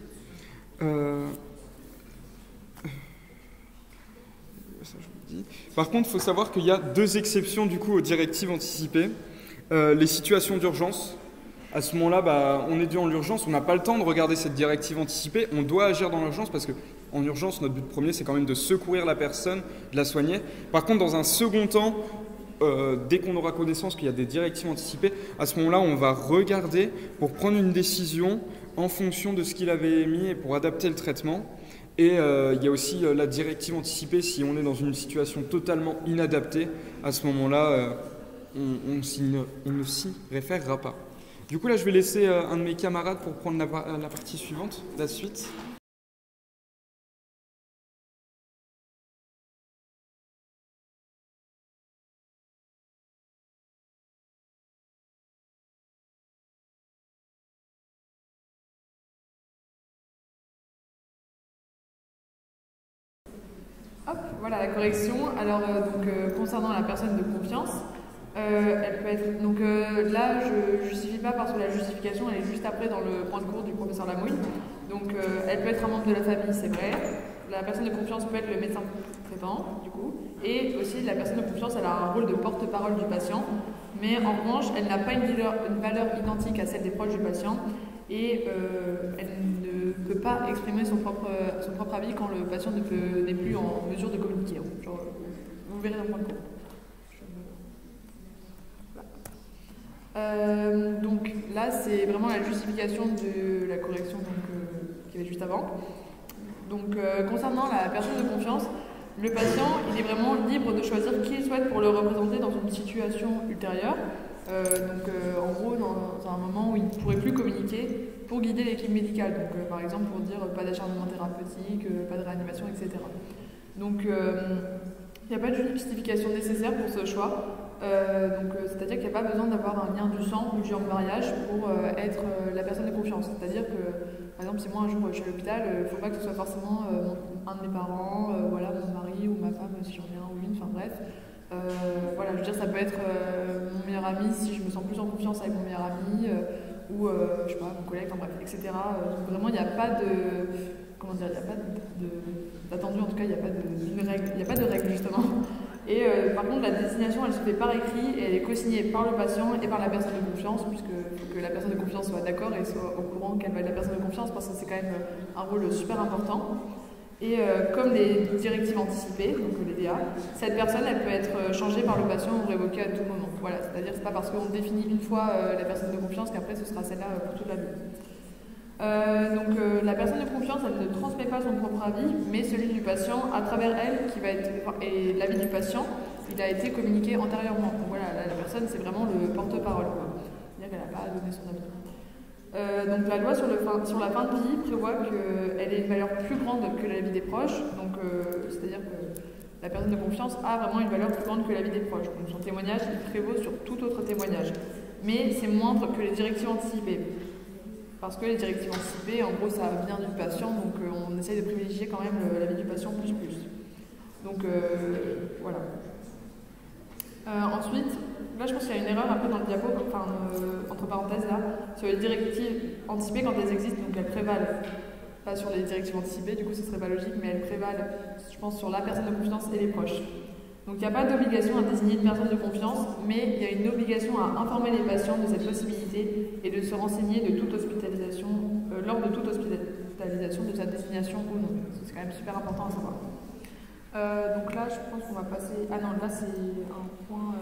Par contre, il faut savoir qu'il y a deux exceptions du coup aux directives anticipées. Les situations d'urgence. À ce moment-là, on est dû en urgence, on n'a pas le temps de regarder cette directive anticipée, on doit agir dans l'urgence parce qu'en urgence, notre but premier, c'est quand même de secourir la personne, de la soigner. Par contre, dans un second temps, dès qu'on aura connaissance qu'il y a des directives anticipées, à ce moment-là, on va regarder pour prendre une décision en fonction de ce qu'il avait émis et pour adapter le traitement. Et il y a aussi la directive anticipée, si on est dans une situation totalement inadaptée, à ce moment-là, on ne s'y référera pas. Du coup, là, je vais laisser un de mes camarades pour prendre la partie suivante, la suite. Hop, voilà la correction. Alors, concernant la personne de confiance, elle peut être. Donc là, je ne justifie pas parce que la justification, elle est juste après dans le point de cours du professeur Lamouille. Donc, elle peut être un membre de la famille, c'est vrai. La personne de confiance peut être le médecin traitant, du coup. Et aussi, la personne de confiance, elle a un rôle de porte-parole du patient. Mais en revanche, elle n'a pas une valeur identique à celle des proches du patient. Et elle ne peut pas exprimer son propre avis quand le patient n'est plus en mesure de communiquer. Genre, vous verrez dans le point de cours. Donc là, c'est vraiment la justification de la correction qu'il y avait juste avant. Donc, concernant la personne de confiance, le patient, il est vraiment libre de choisir qui il souhaite pour le représenter dans une situation ultérieure. En gros, dans un moment où il ne pourrait plus communiquer pour guider l'équipe médicale. Donc, par exemple, pour dire pas d'acharnement thérapeutique, pas de réanimation, etc. Donc, il n'y a pas de justification nécessaire pour ce choix. C'est-à-dire qu'il n'y a pas besoin d'avoir un lien du sang ou du mariage pour être la personne de confiance. C'est-à-dire que, par exemple, si moi un jour je suis à l'hôpital, il ne faut pas que ce soit forcément un de mes parents, voilà, mon mari ou ma femme si j'en ai un ou une, enfin bref. Voilà, je veux dire, ça peut être mon meilleur ami si je me sens plus en confiance avec mon meilleur ami, ou je sais pas, mon collègue, enfin bref, etc. Donc vraiment, il n'y a pas de, comment dire, il n'y a pas d'attendu, en tout cas, il n'y a pas de règle, il n'y a pas de règle justement. Et par contre, la désignation, elle se fait par écrit et elle est co-signée par le patient et par la personne de confiance, puisque faut que la personne de confiance soit d'accord et soit au courant qu'elle va être la personne de confiance, parce que c'est quand même un rôle super important. Et comme les directives anticipées, donc les DA, cette personne, elle peut être changée par le patient ou révoquée à tout moment. Voilà, c'est-à-dire que c'est pas parce qu'on définit une fois la personne de confiance qu'après ce sera celle-là pour toute la vie. La personne de confiance, elle ne transmet pas son propre avis, mais celui du patient à travers elle, qui va être, et l'avis du patient, il a été communiqué antérieurement. Donc voilà, la personne, c'est vraiment le porte-parole. C'est-à-dire qu'elle n'a pas donné son avis. Donc la loi sur la fin de vie prévoit qu'elle ait une valeur plus grande que la vie des proches. Donc c'est-à-dire que la personne de confiance a vraiment une valeur plus grande que la vie des proches. Donc son témoignage, il prévaut sur tout autre témoignage. Mais c'est moindre que les directives anticipées. Parce que les directives anticipées, en gros, ça vient du patient, donc on essaye de privilégier quand même la vie du patient plus. Donc voilà. Ensuite, là je pense qu'il y a une erreur après dans le diapo, enfin entre parenthèses là, sur les directives anticipées quand elles existent, donc elles prévalent. Pas sur les directives anticipées, du coup ce serait pas logique, mais elles prévalent, je pense, sur la personne de confiance et les proches. Donc il n'y a pas d'obligation à désigner une personne de confiance, mais il y a une obligation à informer les patients de cette possibilité et de se renseigner de toute hospitalisation, lors de toute hospitalisation de sa désignation ou non. C'est quand même super important à savoir. Donc là, je pense qu'on va passer... Ah non, là c'est un point...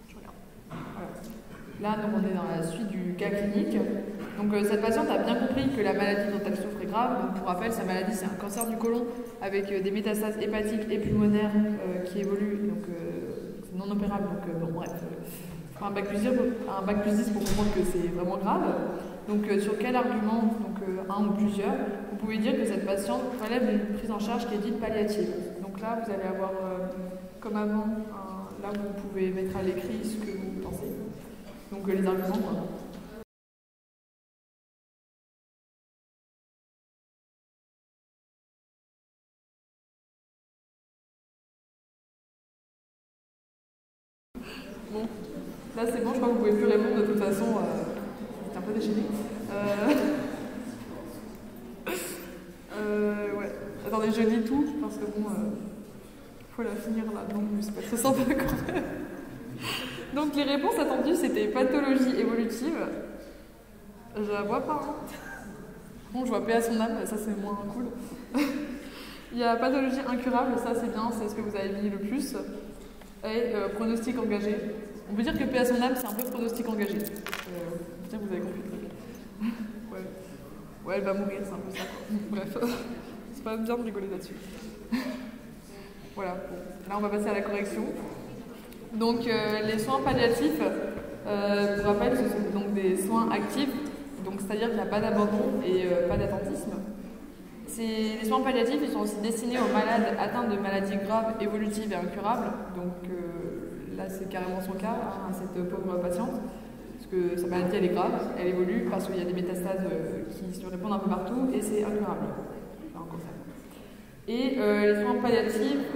Je regarde. Voilà. Là, donc, on est dans la suite du cas clinique. Donc cette patiente a bien compris que la maladie dont elle souffre est grave. Donc, pour rappel, sa maladie, c'est un cancer du côlon avec des métastases hépatiques et pulmonaires qui évoluent. Donc c'est non opérable. Donc bon, bref. Un bac plus 10 pour comprendre que c'est vraiment grave. Donc sur quel argument, donc un ou plusieurs, vous pouvez dire que cette patiente relève d'une prise en charge qui est dite palliative. Donc là, vous allez avoir, comme avant, là vous pouvez mettre à l'écrit ce que vous pensez. Donc les arguments, quoi. Bon, là c'est bon, je crois que vous pouvez plus répondre de toute façon. J'étais un peu déchaînée. Ouais. Attendez, je lis tout parce que bon, faut la finir là. Non, mais c'est pas très sympa quand même. Donc les réponses attendues, c'était pathologie évolutive. Je la vois pas. Bon, je vois paix à son âme, ça c'est moins cool. Il y a pathologie incurable, ça c'est bien, c'est ce que vous avez mis le plus. Et pronostic engagé. On peut dire que paix à son âme, c'est un peu pronostic engagé. Putain, vous avez compris le truc. Ouais. Ouais, elle va mourir, c'est un peu ça, quoi. Bref, c'est pas bien de rigoler là-dessus. Voilà, bon. Là on va passer à la correction. Donc les soins palliatifs, pour rappel, ce sont donc des soins actifs, donc c'est-à-dire qu'il n'y a pas d'abandon et pas d'attentisme. Les soins palliatifs, ils sont aussi destinés aux malades atteints de maladies graves, évolutives et incurables. Donc là, c'est carrément son cas, hein, cette pauvre patiente, parce que sa maladie, elle est grave, elle évolue parce qu'il y a des métastases qui se répandent un peu partout et c'est incurable. Enfin, un cancer. Et les soins palliatifs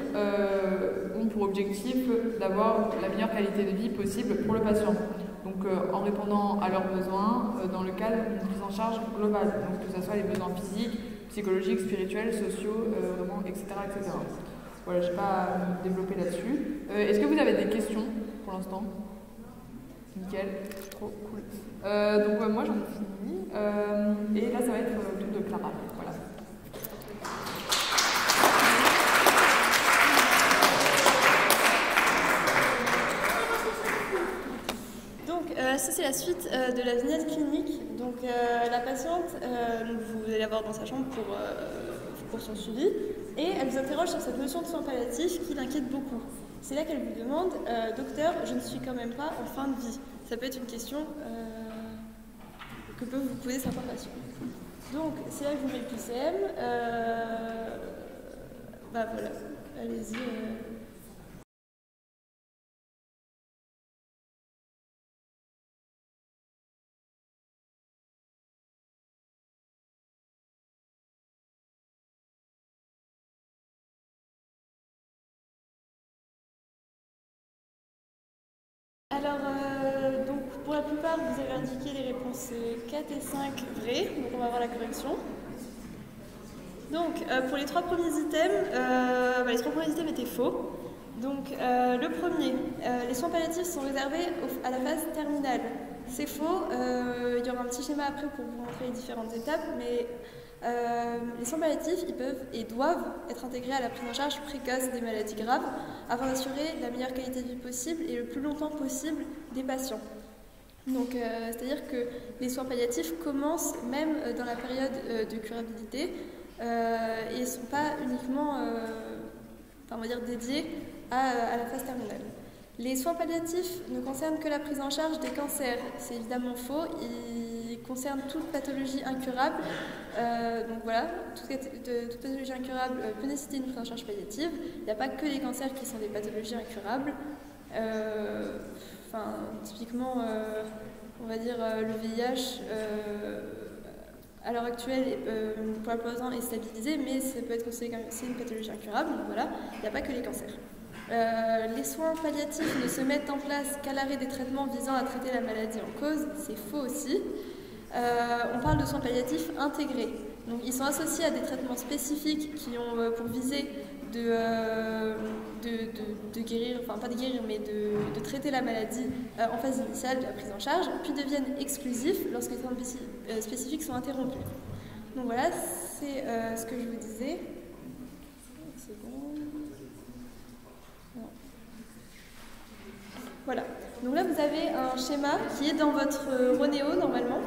ont pour objectif d'avoir la meilleure qualité de vie possible pour le patient. Donc en répondant à leurs besoins dans le cadre d'une prise en charge globale, donc que ce soit les besoins physiques, psychologiques, spirituels, sociaux, vraiment, etc., etc. Voilà, je ne vais pas développer là-dessus. Est-ce que vous avez des questions pour l'instant? Nickel, trop cool. Donc moi j'en ai fini. Et là ça va être le tour de Clara. Voilà. Ça c'est la suite de la vignette clinique. Donc la patiente, vous allez la voir dans sa chambre pour son suivi, et elle vous interroge sur cette notion de soins palliatifs qui l'inquiète beaucoup. C'est là qu'elle vous demande, docteur, je ne suis quand même pas en fin de vie. Ça peut être une question que peut vous poser certains patients. Donc c'est là que je vous mets le PCM. Bah voilà, allez-y. Alors, donc pour pour la plupart, vous avez indiqué les réponses 4 et 5 vraies, donc on va voir la correction. Donc, pour les 3 premiers items, les 3 premiers items étaient faux. Donc, le premier, les soins palliatifs sont réservés à la phase terminale. C'est faux, il y aura un petit schéma après pour vous montrer les différentes étapes, mais les soins palliatifs, ils peuvent et doivent être intégrés à la prise en charge précoce des maladies graves afin d'assurer la meilleure qualité de vie possible et le plus longtemps possible des patients. Donc, c'est-à-dire que les soins palliatifs commencent même dans la période de curabilité et ne sont pas uniquement dédiés à la phase terminale. Les soins palliatifs ne concernent que la prise en charge des cancers. C'est évidemment faux. Ils concernent toute pathologie incurable. Donc voilà, toute pathologie incurable peut nécessiter une prise en charge palliative. Il n'y a pas que les cancers qui sont des pathologies incurables. Typiquement, on va dire le VIH, à l'heure actuelle, pour la plupart du temps, est stabilisé, mais ça peut être considéré comme c'est une pathologie incurable. Donc voilà, il n'y a pas que les cancers. Les soins palliatifs ne se mettent en place qu'à l'arrêt des traitements visant à traiter la maladie en cause, c'est faux aussi. On parle de soins palliatifs intégrés. Donc, ils sont associés à des traitements spécifiques qui ont pour visée de guérir, enfin pas de guérir, mais de traiter la maladie en phase initiale de la prise en charge, puis deviennent exclusifs lorsque les traitements spécifiques sont interrompus. Donc voilà, c'est ce que je vous disais. C'est bon. Voilà, donc là vous avez un schéma qui est dans votre Ronéo normalement,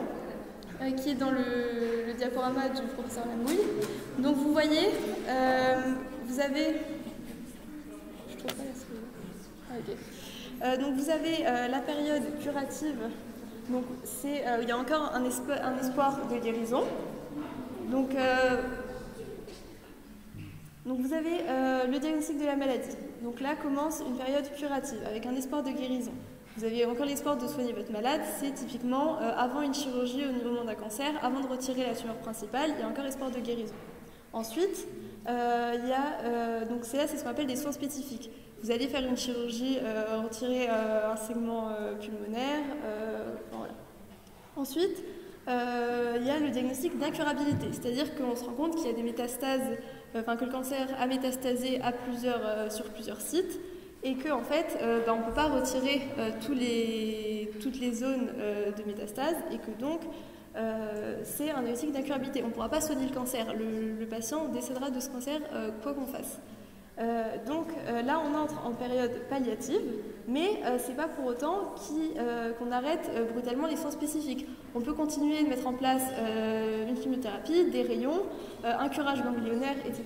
qui est dans le diaporama du professeur Lamouille. Donc vous voyez, vous avez... Je trouve pas la souris. Donc vous avez la période curative, donc il y a encore un espoir de guérison. Donc vous avez le diagnostic de la maladie. Donc là commence une période curative avec un espoir de guérison. Vous avez encore l'espoir de soigner votre malade, c'est typiquement avant une chirurgie au moment d'un cancer, avant de retirer la tumeur principale, il y a encore espoir de guérison. Ensuite, donc c'est ce qu'on appelle des soins spécifiques. Vous allez faire une chirurgie, retirer un segment pulmonaire, voilà. Ensuite, il y a le diagnostic d'incurabilité, c'est-à-dire qu'on se rend compte qu'il y a des métastases, que le cancer a métastasé sur plusieurs sites et qu'en fait, on ne peut pas retirer toutes les zones de métastase et que donc c'est un diagnostic d'incurabilité. On ne pourra pas soigner le cancer, le patient décédera de ce cancer quoi qu'on fasse. Là, on entre en période palliative, mais ce n'est pas pour autant qu'on arrête brutalement les soins spécifiques. On peut continuer de mettre en place une chimiothérapie, des rayons, un curage ganglionnaire, etc.,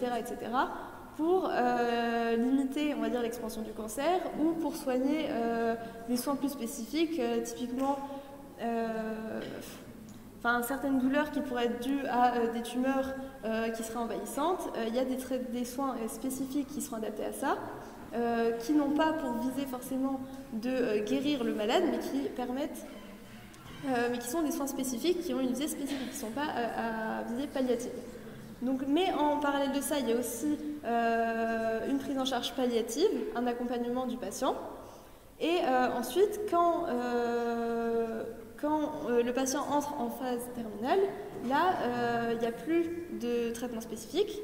pour limiter, on va dire, l'expansion du cancer ou pour soigner des soins plus spécifiques, typiquement certaines douleurs qui pourraient être dues à des tumeurs qui seraient envahissantes. Il y a des soins spécifiques qui seront adaptés à ça, qui n'ont pas pour visée forcément de guérir le malade, mais qui sont des soins spécifiques, qui ont une visée spécifique, qui ne sont pas à visée palliative. Donc, mais en parallèle de ça, il y a aussi une prise en charge palliative, un accompagnement du patient. Et ensuite, quand le patient entre en phase terminale, là, il n'y a plus de traitement spécifique.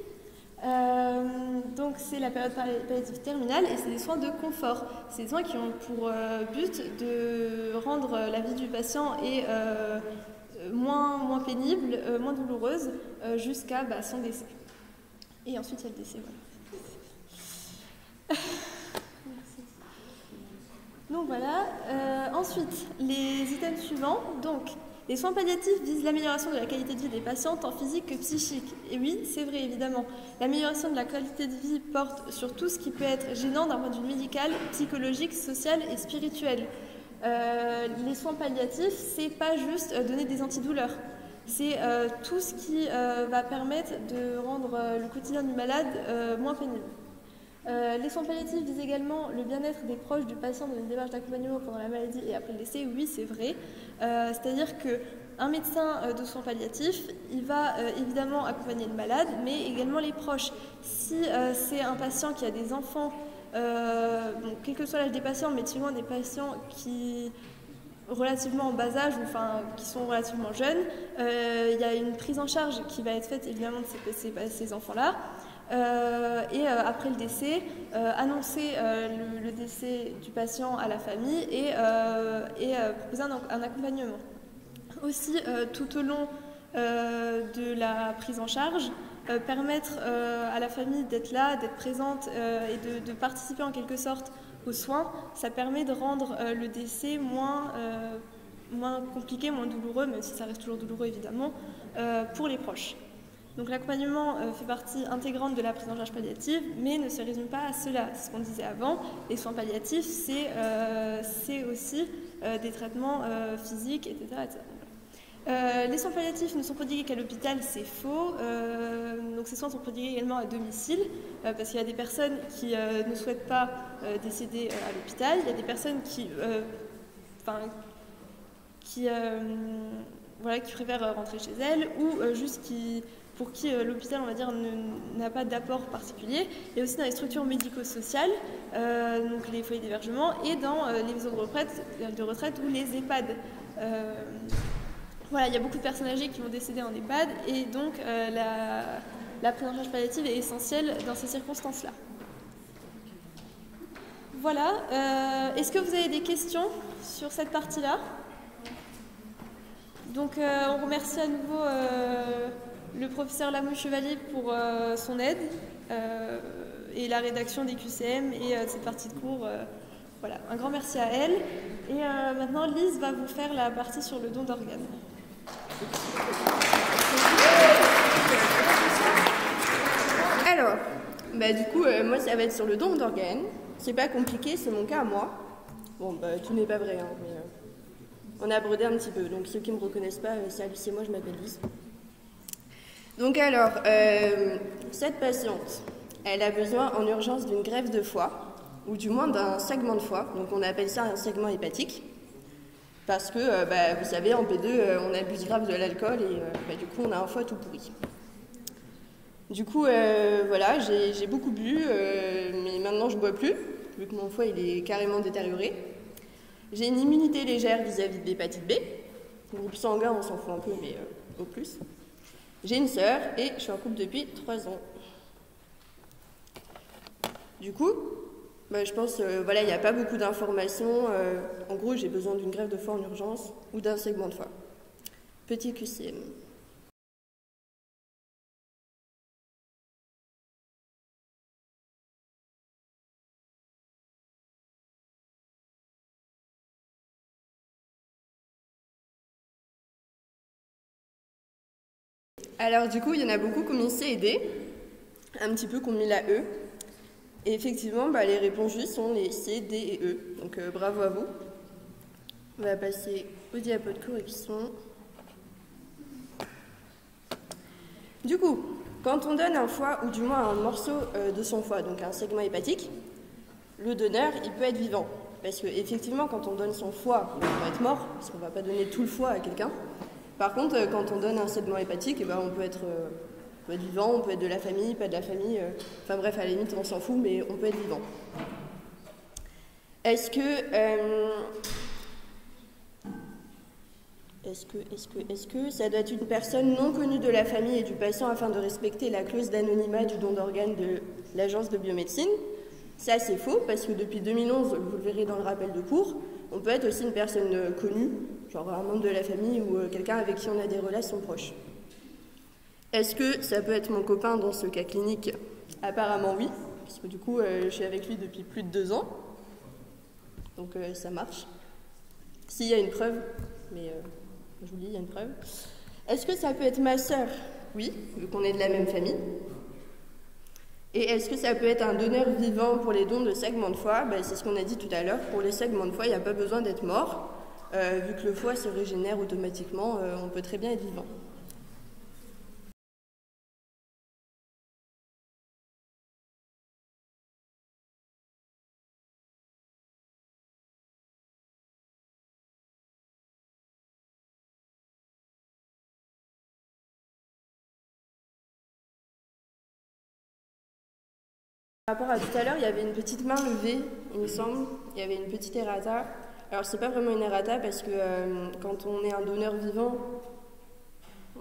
Donc c'est la période palliative terminale et c'est des soins de confort. C'est des soins qui ont pour but de rendre la vie du patient moins pénible, moins douloureuse, jusqu'à son décès. Et ensuite, il y a le décès. Voilà. Donc voilà. Ensuite, les items suivants. Donc, les soins palliatifs visent l'amélioration de la qualité de vie des patients, tant physique que psychique. Et oui, c'est vrai, évidemment. L'amélioration de la qualité de vie porte sur tout ce qui peut être gênant d'un point de vue médical, psychologique, social et spirituel. Les soins palliatifs, c'est pas juste donner des antidouleurs. C'est tout ce qui va permettre de rendre le quotidien du malade moins pénible. Les soins palliatifs visent également le bien-être des proches du patient dans une démarche d'accompagnement pendant la maladie et après le décès. Oui, c'est vrai. C'est-à-dire qu'un médecin de soins palliatifs, il va évidemment accompagner le malade, mais également les proches. Si c'est un patient qui a des enfants, quel que soit l'âge des patients, mais souvent des patients qui relativement en bas âge, ou enfin qui sont relativement jeunes, il y a une prise en charge qui va être faite évidemment de ces enfants-là. Et après le décès, annoncer le décès du patient à la famille et proposer un accompagnement. Aussi, tout au long de la prise en charge, permettre à la famille d'être là, d'être présente et de participer en quelque sorte aux soins, ça permet de rendre le décès moins compliqué, moins douloureux, même si ça reste toujours douloureux évidemment, pour les proches. Donc l'accompagnement fait partie intégrante de la prise en charge palliative, mais ne se résume pas à cela. C'est ce qu'on disait avant, les soins palliatifs, c'est aussi des traitements physiques, etc. etc. Les soins palliatifs ne sont prodigués qu'à l'hôpital, c'est faux. Donc ces soins sont prodigués également à domicile, parce qu'il y a des personnes qui ne souhaitent pas décéder à l'hôpital. Il y a des personnes qui préfèrent rentrer chez elles, ou juste pour qui l'hôpital, on va dire, n'a pas d'apport particulier. Et aussi dans les structures médico-sociales, donc les foyers d'hébergement, et dans les maisons de retraite ou les EHPAD. Voilà, il y a beaucoup de personnes âgées qui vont décéder en EHPAD, et donc la prise en charge palliative est essentielle dans ces circonstances-là. Voilà, est-ce que vous avez des questions sur cette partie-là? Donc on remercie à nouveau le professeur Lamouche-Chevalier pour son aide et la rédaction des QCM et de cette partie de cours. Voilà, un grand merci à elle. Et maintenant, Lise va vous faire la partie sur le don d'organes. Alors, du coup, moi ça va être sur le don d'organes. C'est pas compliqué, c'est mon cas à moi. Bon, tout n'est pas vrai, hein, mais on a abordé un petit peu. Donc ceux qui ne me reconnaissent pas, salut, c'est moi, je m'appelle Lise. Donc alors, cette patiente, elle a besoin en urgence d'une greffe de foie, ou du moins d'un segment de foie. Donc on appelle ça un segment hépatique. Parce que, vous savez, en P2, on abuse grave de l'alcool et du coup, on a un foie tout pourri. Du coup, voilà, j'ai beaucoup bu, mais maintenant, je bois plus, vu que mon foie, il est carrément détérioré. J'ai une immunité légère vis-à-vis de l'hépatite B. Le groupe sanguin, on s'en fout un peu, mais au plus. J'ai une sœur et je suis en couple depuis 3 ans. Du coup, je pense, il n'y a pas beaucoup d'informations. En gros, j'ai besoin d'une greffe de foie en urgence ou d'un segment de foie. Petit QCM. Alors du coup, il y en a beaucoup qui ont mis C et D, un petit peu qui ont mis la E. Et effectivement, les réponses justes sont les C, D et E. Donc bravo à vous. On va passer au diapo de correction. Du coup, quand on donne un foie, ou du moins un morceau de son foie, donc un segment hépatique, le donneur, il peut être vivant. Parce qu'effectivement, quand on donne son foie, on peut être mort, parce qu'on ne va pas donner tout le foie à quelqu'un. Par contre, quand on donne un segment hépatique, on peut être vivant, on peut être de la famille, pas de la famille. Enfin bref, à la limite, on s'en fout, mais on peut être vivant. Est-ce que ça doit être une personne non connue de la famille et du patient afin de respecter la clause d'anonymat du don d'organes de l'Agence de biomédecine? Ça, c'est faux, parce que depuis 2011, vous le verrez dans le rappel de cours, on peut être aussi une personne connue, genre un membre de la famille ou quelqu'un avec qui on a des relations proches. Est-ce que ça peut être mon copain dans ce cas clinique? Apparemment oui, parce que du coup, je suis avec lui depuis plus de 2 ans. Donc ça marche. S'il y a une preuve, mais je vous dis, il y a une preuve. Est-ce que ça peut être ma sœur? Oui, vu qu'on est de la même famille. Et est-ce que ça peut être un donneur vivant pour les dons de segments de foie? C'est ce qu'on a dit tout à l'heure. Pour les segments de foie, il n'y a pas besoin d'être mort. Vu que le foie se régénère automatiquement, on peut très bien être vivant. Par rapport à tout à l'heure, il y avait une petite main levée, il me semble. Il y avait une petite errata. Alors c'est pas vraiment une errata parce que quand on est un donneur vivant,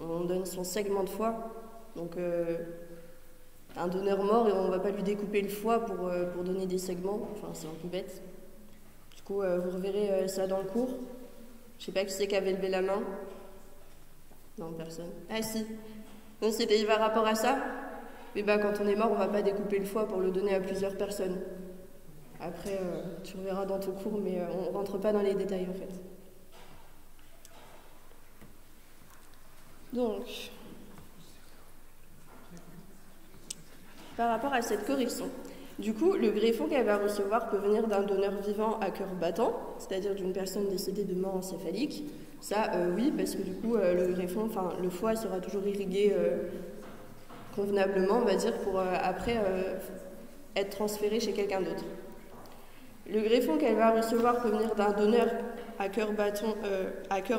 on donne son segment de foie. Donc un donneur mort et on va pas lui découper le foie pour donner des segments. Enfin c'est un peu bête. Du coup vous reverrez ça dans le cours. Je sais pas qui c'est qui avait levé la main. Non, personne. Ah si. Donc c'était par rapport à ça. Mais bah quand on est mort, on va pas découper le foie pour le donner à plusieurs personnes. Après, tu reverras dans ton cours, mais on rentre pas dans les détails en fait. Donc, par rapport à cette correction, du coup, le greffon qu'elle va recevoir peut venir d'un donneur vivant à cœur battant, c'est-à-dire d'une personne décédée de mort encéphalique. Ça, oui, parce que du coup, le greffon, enfin, le foie sera toujours irrigué convenablement, on va dire, pour après être transféré chez quelqu'un d'autre. Le greffon qu'elle va recevoir peut venir d'un donneur à cœur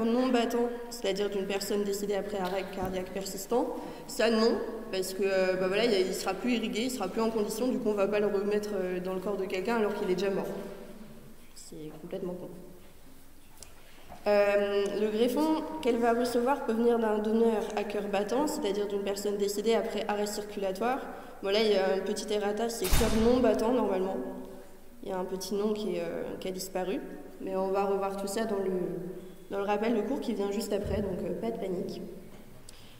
non battant, c'est-à-dire d'une personne décédée après arrêt cardiaque persistant. Ça, non, parce que voilà, il ne sera plus irrigué, il ne sera plus en condition, du coup, on ne va pas le remettre dans le corps de quelqu'un alors qu'il est déjà mort. C'est complètement con. Le greffon qu'elle va recevoir peut venir d'un donneur à cœur battant, c'est-à-dire d'une personne décédée après arrêt circulatoire. Voilà, il y a un petit errata, c'est cœur non battant normalement. Il y a un petit nom qui a disparu, mais on va revoir tout ça dans le rappel de cours qui vient juste après, donc pas de panique.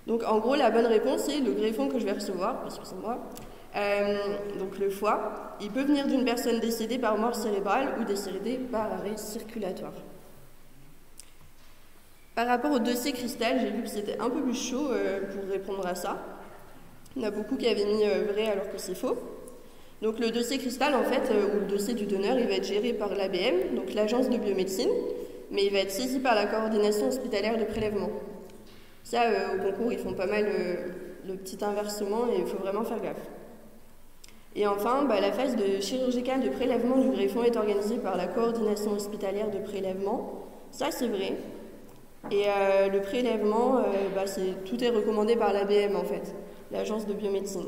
Donc en gros, la bonne réponse, c'est le greffon que je vais recevoir, parce que c'est moi. Donc le foie, il peut venir d'une personne décédée par mort cérébrale ou décédée par arrêt circulatoire. Par rapport au dossier cristal, j'ai vu que c'était un peu plus chaud pour répondre à ça. Il y en a beaucoup qui avaient mis vrai alors que c'est faux. Donc le dossier cristal, en fait, ou le dossier du donneur, il va être géré par l'ABM, donc l'agence de biomédecine, mais il va être saisi par la coordination hospitalière de prélèvement. Ça, au concours, ils font pas mal le petit inversement et il faut vraiment faire gaffe. Et enfin, la phase chirurgicale de prélèvement du greffon est organisée par la coordination hospitalière de prélèvement. Ça, c'est vrai. Et le prélèvement, tout est recommandé par l'ABM, en fait, l'agence de biomédecine.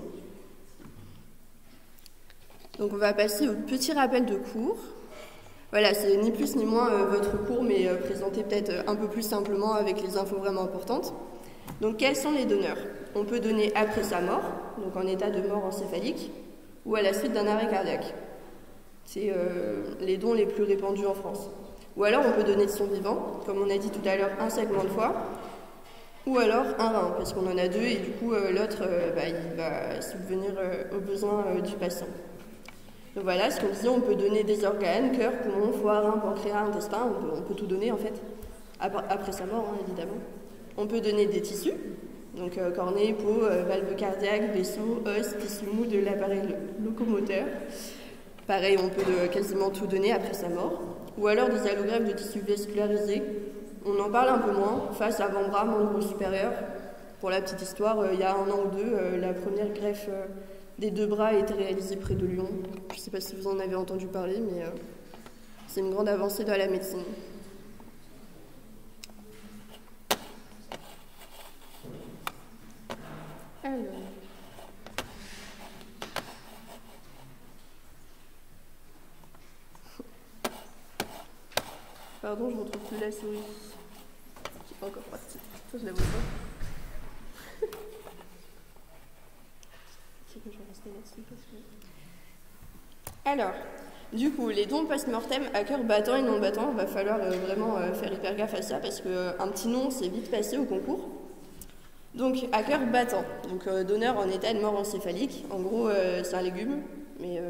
Donc on va passer au petit rappel de cours. Voilà, c'est ni plus ni moins votre cours, mais présenté peut-être un peu plus simplement avec les infos vraiment importantes. Donc quels sont les donneurs? On peut donner après sa mort, donc en état de mort encéphalique, ou à la suite d'un arrêt cardiaque. C'est les dons les plus répandus en France. Ou alors on peut donner de son vivant, comme on a dit tout à l'heure, un segment de foie, ou alors un rein, parce qu'on en a deux et du coup l'autre il va subvenir aux besoins du patient. Donc voilà, ce qu'on disait, on peut donner des organes, cœur, poumon, foie, rein, pancréas, intestin, on peut tout donner en fait, après sa mort évidemment. On peut donner des tissus, donc cornée, peau, valve cardiaque, vaisseau, os, tissu mou de l'appareil locomoteur. Pareil, on peut quasiment tout donner après sa mort. Ou alors des allogreffes de tissus vascularisés. On en parle un peu moins, face avant-bras, membre supérieur. Pour la petite histoire, il y a 1 an ou 2, la première greffe des 2 bras a été réalisée près de Lyon. Je ne sais pas si vous en avez entendu parler, mais c'est une grande avancée dans la médecine. Alors. Pardon, je ne retrouve plus la souris. Qui n'est pas encore partie. Ça, je la vois pas. Je vais rester là-dessus parce que... Alors, du coup, les dons post-mortem à cœur battant et non battant, il va falloir vraiment faire hyper gaffe à ça parce qu'un petit nom, c'est vite passé au concours. Donc, à cœur battant, donc donneur en état de mort encéphalique. En gros, c'est un légume, mais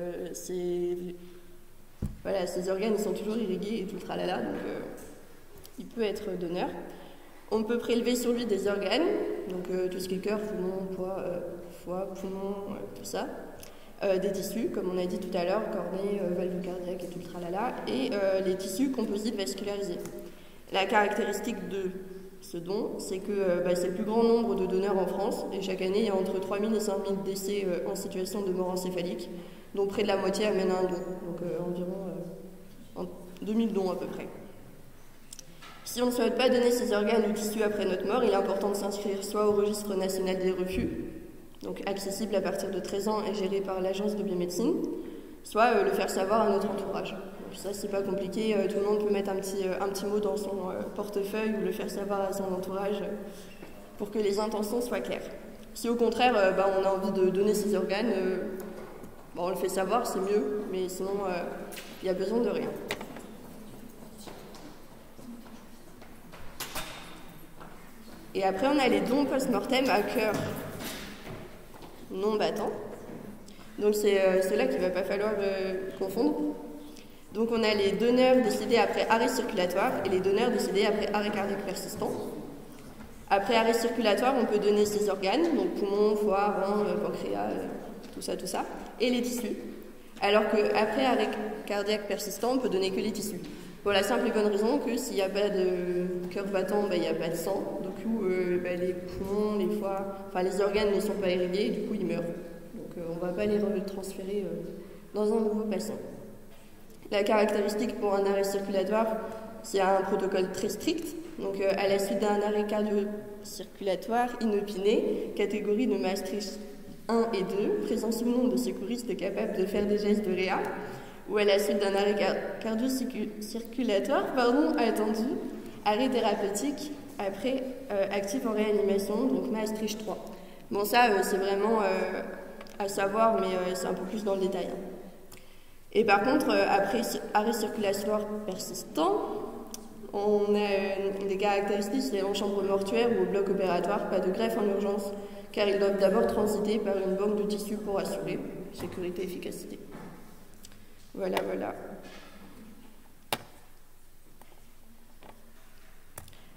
voilà, ses organes ils sont toujours irrigués et tout le tralala, donc il peut être donneur. On peut prélever sur lui des organes, donc tout ce qui est cœur, poumon, foie, poumon, tout ça. Des tissus, comme on a dit tout à l'heure, cornée, valve cardiaque et tout le tralala, et les tissus composites vascularisés. La caractéristique de ce don, c'est que c'est le plus grand nombre de donneurs en France, et chaque année, il y a entre 3 000 et 5 000 décès en situation de mort encéphalique, dont près de la moitié amène un don, donc environ 2000 dons à peu près. Si on ne souhaite pas donner ses organes ou tissus après notre mort, il est important de s'inscrire soit au registre national des refus, donc accessible à partir de 13 ans et géré par l'agence de biomédecine, soit le faire savoir à notre entourage. Ça, c'est pas compliqué. Tout le monde peut mettre un petit mot dans son portefeuille ou le faire savoir à son entourage pour que les intentions soient claires. Si au contraire, on a envie de donner ses organes, on le fait savoir, c'est mieux, mais sinon, il n'y a besoin de rien. Et après, on a les dons post-mortem à cœur non battant. Donc c'est là qu'il ne va pas falloir confondre. Donc on a les donneurs décédés après arrêt circulatoire et les donneurs décédés après arrêt cardiaque persistant. Après arrêt circulatoire, on peut donner ses organes, donc poumons, foie, rein, pancréas, tout ça, et les tissus. Alors qu'après arrêt cardiaque persistant, on peut donner que les tissus. Pour la simple et bonne raison que s'il n'y a pas de cœur battant, il n'y a pas de sang. Du coup, les poumons, les foies, les organes ne sont pas irrigués, du coup ils meurent. Donc on ne va pas les transférer dans un nouveau patient. La caractéristique pour un arrêt circulatoire, c'est un protocole très strict. Donc à la suite d'un arrêt cardio-circulatoire inopiné, catégorie de Maastricht 1 et 2, présence ou non de secouristes capables de faire des gestes de réa, ou à la suite d'un arrêt cardio-circulatoire, attendu, arrêt thérapeutique après actif en réanimation, donc Maastricht 3. Bon, ça, c'est vraiment à savoir, mais c'est un peu plus dans le détail. Et par contre, après arrêt circulatoire persistant, on a des caractéristiques, c'est en chambre mortuaire ou au bloc opératoire, pas de greffe en urgence, car ils doivent d'abord transiter par une banque de tissus pour assurer sécurité et efficacité. Voilà.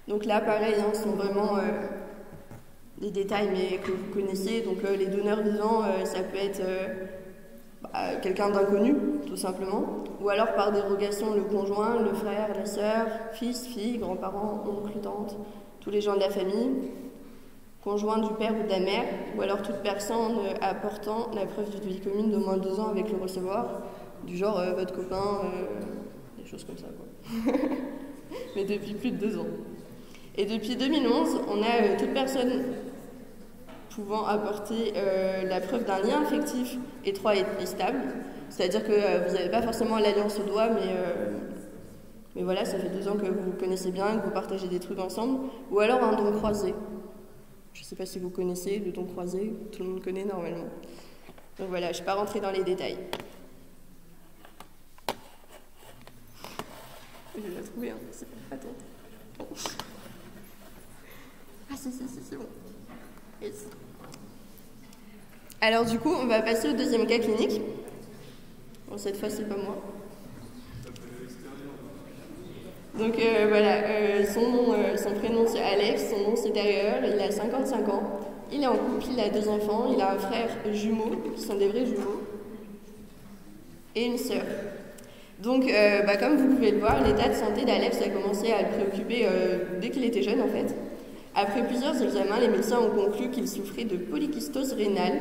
Donc là, pareil, ce sont vraiment des détails mais que vous connaissez. Donc les donneurs vivants, ça peut être quelqu'un d'inconnu, tout simplement. Ou alors par dérogation, le conjoint, le frère, la sœur, fils, fille, grands-parents, oncles, tantes, tous les gens de la famille, conjoint du père ou de la mère, ou alors toute personne apportant la preuve d'une vie commune d'au moins 2 ans avec le recevoir, du genre votre copain, des choses comme ça, quoi. Mais depuis plus de 2 ans. Et depuis 2011, on a toute personne pouvant apporter la preuve d'un lien affectif étroit et stable. C'est-à-dire que vous n'avez pas forcément l'alliance au doigt, mais voilà, ça fait 2 ans que vous vous connaissez bien, que vous partagez des trucs ensemble. Ou alors un don croisé. Je ne sais pas si vous connaissez le don croisé, tout le monde connaît normalement. Donc voilà, je ne vais pas rentrer dans les détails. Je vais la trouver, Attends. Bon. Ah si, c'est bon. Yes. Alors du coup, on va passer au deuxième cas clinique. Bon, cette fois, c'est pas moi. Donc voilà, son prénom c'est Alex, son nom c'est Derrière, il a 55 ans, il est en couple, il a 2 enfants, il a un frère jumeau, qui sont des vrais jumeaux, et une sœur. Donc comme vous pouvez le voir, l'état de santé d'Alex a commencé à le préoccuper dès qu'il était jeune en fait. Après plusieurs examens, les médecins ont conclu qu'il souffrait de polykystose rénale,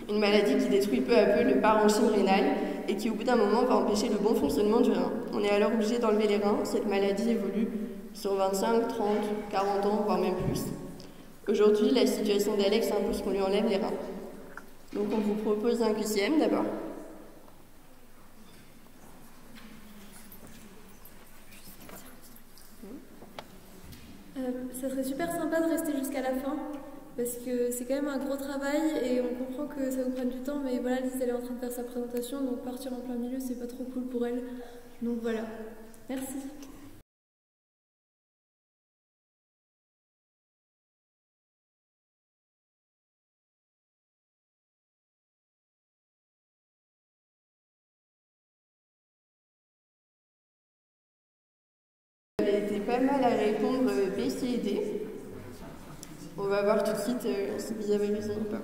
une maladie qui détruit peu à peu le parenchyme rénal et qui au bout d'un moment va empêcher le bon fonctionnement du rein. On est alors obligé d'enlever les reins. Cette maladie évolue sur 25, 30, 40 ans, voire même plus. Aujourd'hui, la situation d'Alex impose qu'on lui enlève les reins. Donc on vous propose un QCM d'abord. Ça serait super sympa de rester jusqu'à la fin, parce que c'est quand même un gros travail et on comprend que ça vous prenne du temps, mais voilà, Lise elle est en train de faire sa présentation, donc partir en plein milieu c'est pas trop cool pour elle. Donc voilà, merci. Vous avez été pas mal à répondre B, C et D. On va voir tout de suite si vous avez raison ou pas.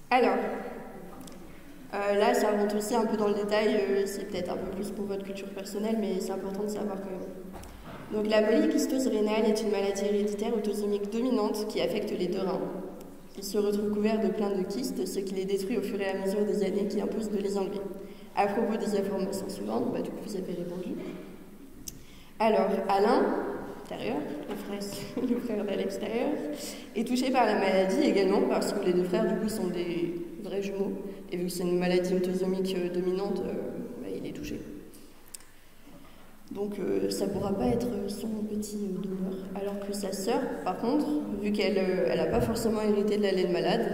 Alors, là, ça rentre aussi un peu dans le détail, c'est peut-être un peu plus pour votre culture personnelle, mais c'est important de savoir quand même. Donc, la polykystose rénale est une maladie héréditaire autosomique dominante qui affecte les 2 reins. Ils se retrouvent couverts de plein de kystes, ce qui les détruit au fur et à mesure des années qui imposent de les enlever. À propos des informations suivantes, du coup, vous avez répondu. Alors, Alain, supérieur, le frère d'Alex d'ailleurs, est touché par la maladie également parce que les deux frères du coup sont des vrais jumeaux et vu que c'est une maladie autosomique dominante, il est touché. Donc ça ne pourra pas être son petit donneur. Alors que sa sœur, par contre, vu qu'elle n'a pas forcément hérité de la laine malade,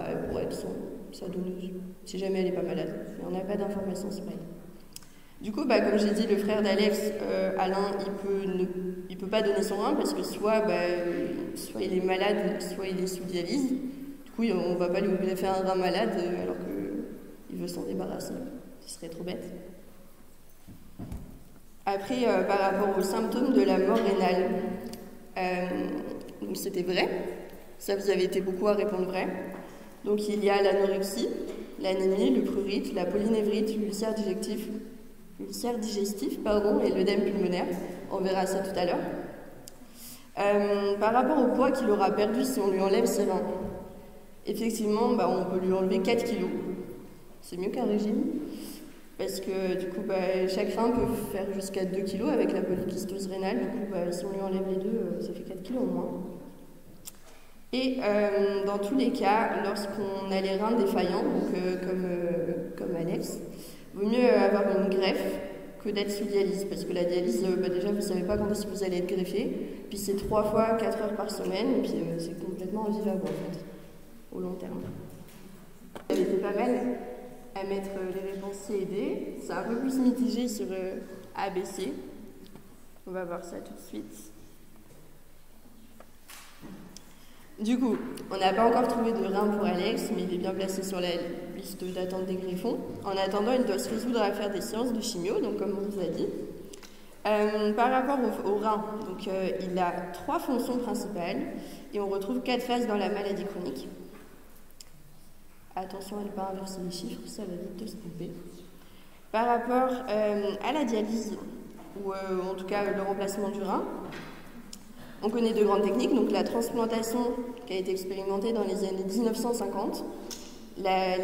elle pourrait être sa donneuse, si jamais elle n'est pas malade. Mais on n'a pas d'informations sur elle. Du coup, comme j'ai dit, le frère d'Alex, Alain, il peut pas donner son rein parce que soit il est malade, soit il est sous dialyse. Du coup, on ne va pas lui greffer un rein malade alors qu'il veut s'en débarrasser. Ce serait trop bête. Après, par rapport aux symptômes de la mort rénale, donc c'était vrai. Ça, vous avez été beaucoup à répondre vrai. Donc il y a l'anorexie, l'anémie, le prurite, la polynévrite, l'ulcère digestif, et l'œdème pulmonaire. On verra ça tout à l'heure. Par rapport au poids qu'il aura perdu si on lui enlève ses reins, effectivement, on peut lui enlever 4 kilos. C'est mieux qu'un régime. Parce que du coup, chaque rein peut faire jusqu'à 2 kg avec la polykystose rénale. Du coup, si on lui enlève les deux, ça fait 4 kg au moins. Et dans tous les cas, lorsqu'on a les reins défaillants, donc, comme Alex, vaut mieux avoir une greffe que d'être sous dialyse. Parce que la dialyse, déjà, vous ne savez pas quand est-ce que vous allez être greffé. Puis c'est 3 fois 4 heures par semaine. Et puis c'est complètement invivable en fait, au long terme. Elle était pas mal à mettre les réponses C et D. C'est un peu plus mitigé sur A, B, C. On va voir ça tout de suite. Du coup, on n'a pas encore trouvé de rein pour Alex, mais il est bien placé sur la liste d'attente des greffons. En attendant, il doit se résoudre à faire des séances de chimio, donc comme on vous a dit. Par rapport au rein, donc, il a 3 fonctions principales et on retrouve 4 phases dans la maladie chronique. Attention à ne pas inverser les chiffres, ça va vite se tromper. Par rapport à la dialyse, ou en tout cas le remplacement du rein, on connaît 2 grandes techniques, donc la transplantation qui a été expérimentée dans les années 1950,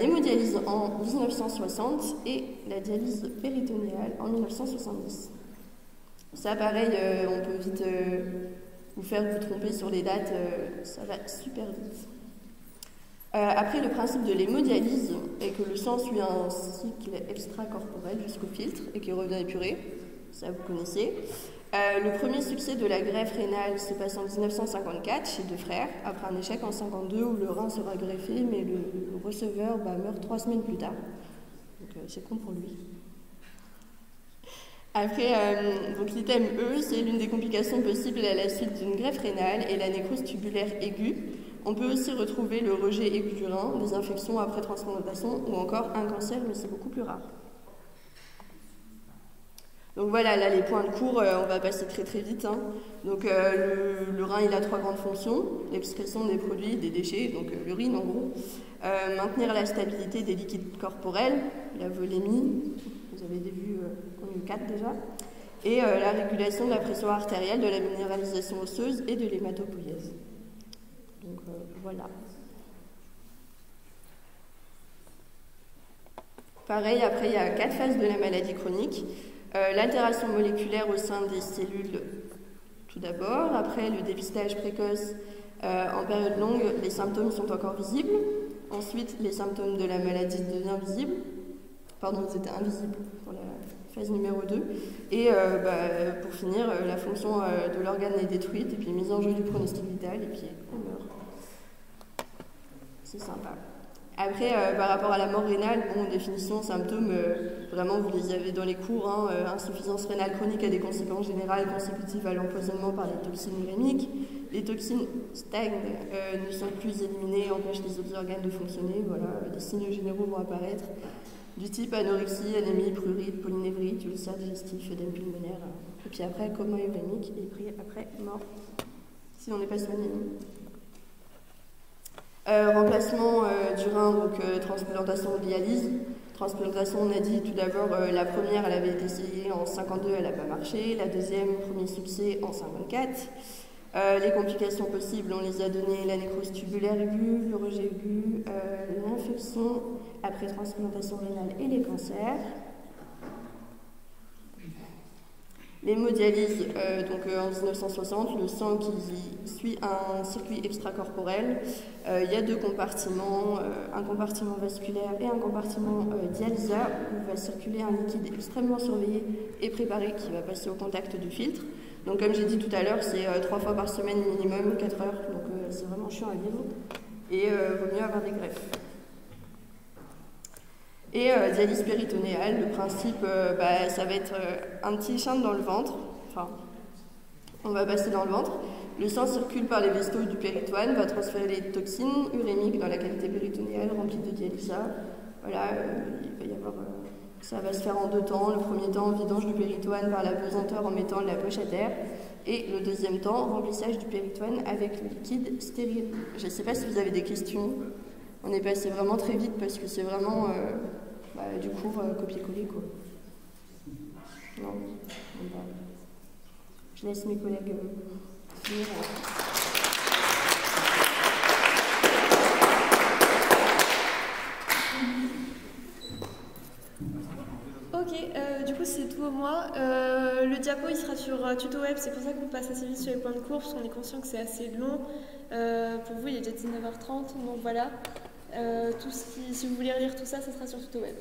l'hémodialyse en 1960 et la dialyse péritonéale en 1970. Ça pareil, on peut vite vous faire vous tromper sur les dates, ça va super vite. Après, le principe de l'hémodialyse est que le sang suit un cycle extracorporel jusqu'au filtre et qui revient épuré, ça vous connaissez. Le premier succès de la greffe rénale se passe en 1954 chez 2 frères, après un échec en 1952 où le rein sera greffé, mais le receveur meurt 3 semaines plus tard. Donc c'est con pour lui. Après, donc l'item E, c'est l'une des complications possibles à la suite d'une greffe rénale et la nécrose tubulaire aiguë. On peut aussi retrouver le rejet aigu du rein, des infections après transplantation ou encore un cancer, mais c'est beaucoup plus rare. Donc voilà, là les points de cours, on va passer très très vite. Donc le rein, il a 3 grandes fonctions: l'excrétion des produits, des déchets, donc l'urine en gros, maintenir la stabilité des liquides corporels, la volémie, vous avez vu, on a eu 4 déjà, et la régulation de la pression artérielle, de la minéralisation osseuse et de l'hématopoïèse. Donc voilà. Pareil, après il y a 4 phases de la maladie chronique. L'altération moléculaire au sein des cellules tout d'abord. Après, le dépistage précoce en période longue, les symptômes sont encore visibles. Ensuite, les symptômes de la maladie deviennent visibles. Pardon, ils étaient invisibles pour la phase numéro 2. Et pour finir, la fonction de l'organe est détruite, et puis mise en jeu du pronostic vital, et puis on meurt. C'est sympa. Après, par rapport à la mort rénale, définition, symptômes, vraiment vous les avez dans les cours, insuffisance rénale chronique a des conséquences générales consécutives à l'empoisonnement par les toxines urémiques. Les toxines stagnent, ne sont plus éliminées, empêchent les autres organes de fonctionner. Voilà, des signes généraux vont apparaître, du type anorexie, anémie, prurite, polynévrite, ulcère digestif, œdème pulmonaire. Et puis après, coma urémique, et puis après, mort, si on n'est pas soigné. Remplacement du rein, donc transplantation ou dialyse. Transplantation, on a dit tout d'abord, la première, elle avait été essayée en 1952, elle n'a pas marché. La deuxième, premier succès en 1954. Les complications possibles, on les a données: la nécrose tubulaire aiguë, le rejet aigu, l'infection après transplantation rénale et les cancers. L'hémodialyse, en 1960, le sang qui suit un circuit extracorporel. Il y a deux compartiments, un compartiment vasculaire et un compartiment dialysat, où va circuler un liquide extrêmement surveillé et préparé qui va passer au contact du filtre. Donc comme j'ai dit tout à l'heure, c'est 3 fois par semaine minimum, 4 heures, donc c'est vraiment chiant à vivre. Et vaut mieux avoir des greffes. Et dialyse péritonéale, le principe, ça va être un petit shunt dans le ventre, enfin, on va passer dans le ventre. Le sang circule par les vaisseaux du péritoine, va transférer les toxines urémiques dans la cavité péritonéale remplie de dialysa. Voilà, il va y avoir, ça va se faire en 2 temps. Le premier temps, vidange du péritoine par la pesanteur en mettant la poche à terre. Et le deuxième temps, remplissage du péritoine avec le liquide stérile. Je ne sais pas si vous avez des questions. On est passé vraiment très vite parce que c'est vraiment du cours copier-coller, quoi. Non. Je laisse mes collègues finir. Ok, du coup c'est tout au moi. Le diapo il sera sur tuto web, c'est pour ça qu'on passe assez vite sur les points de cours, parce qu'on est conscient que c'est assez long. Pour vous il est déjà 19h30, donc voilà. Si vous voulez relire tout ça, ça sera sur tuto web.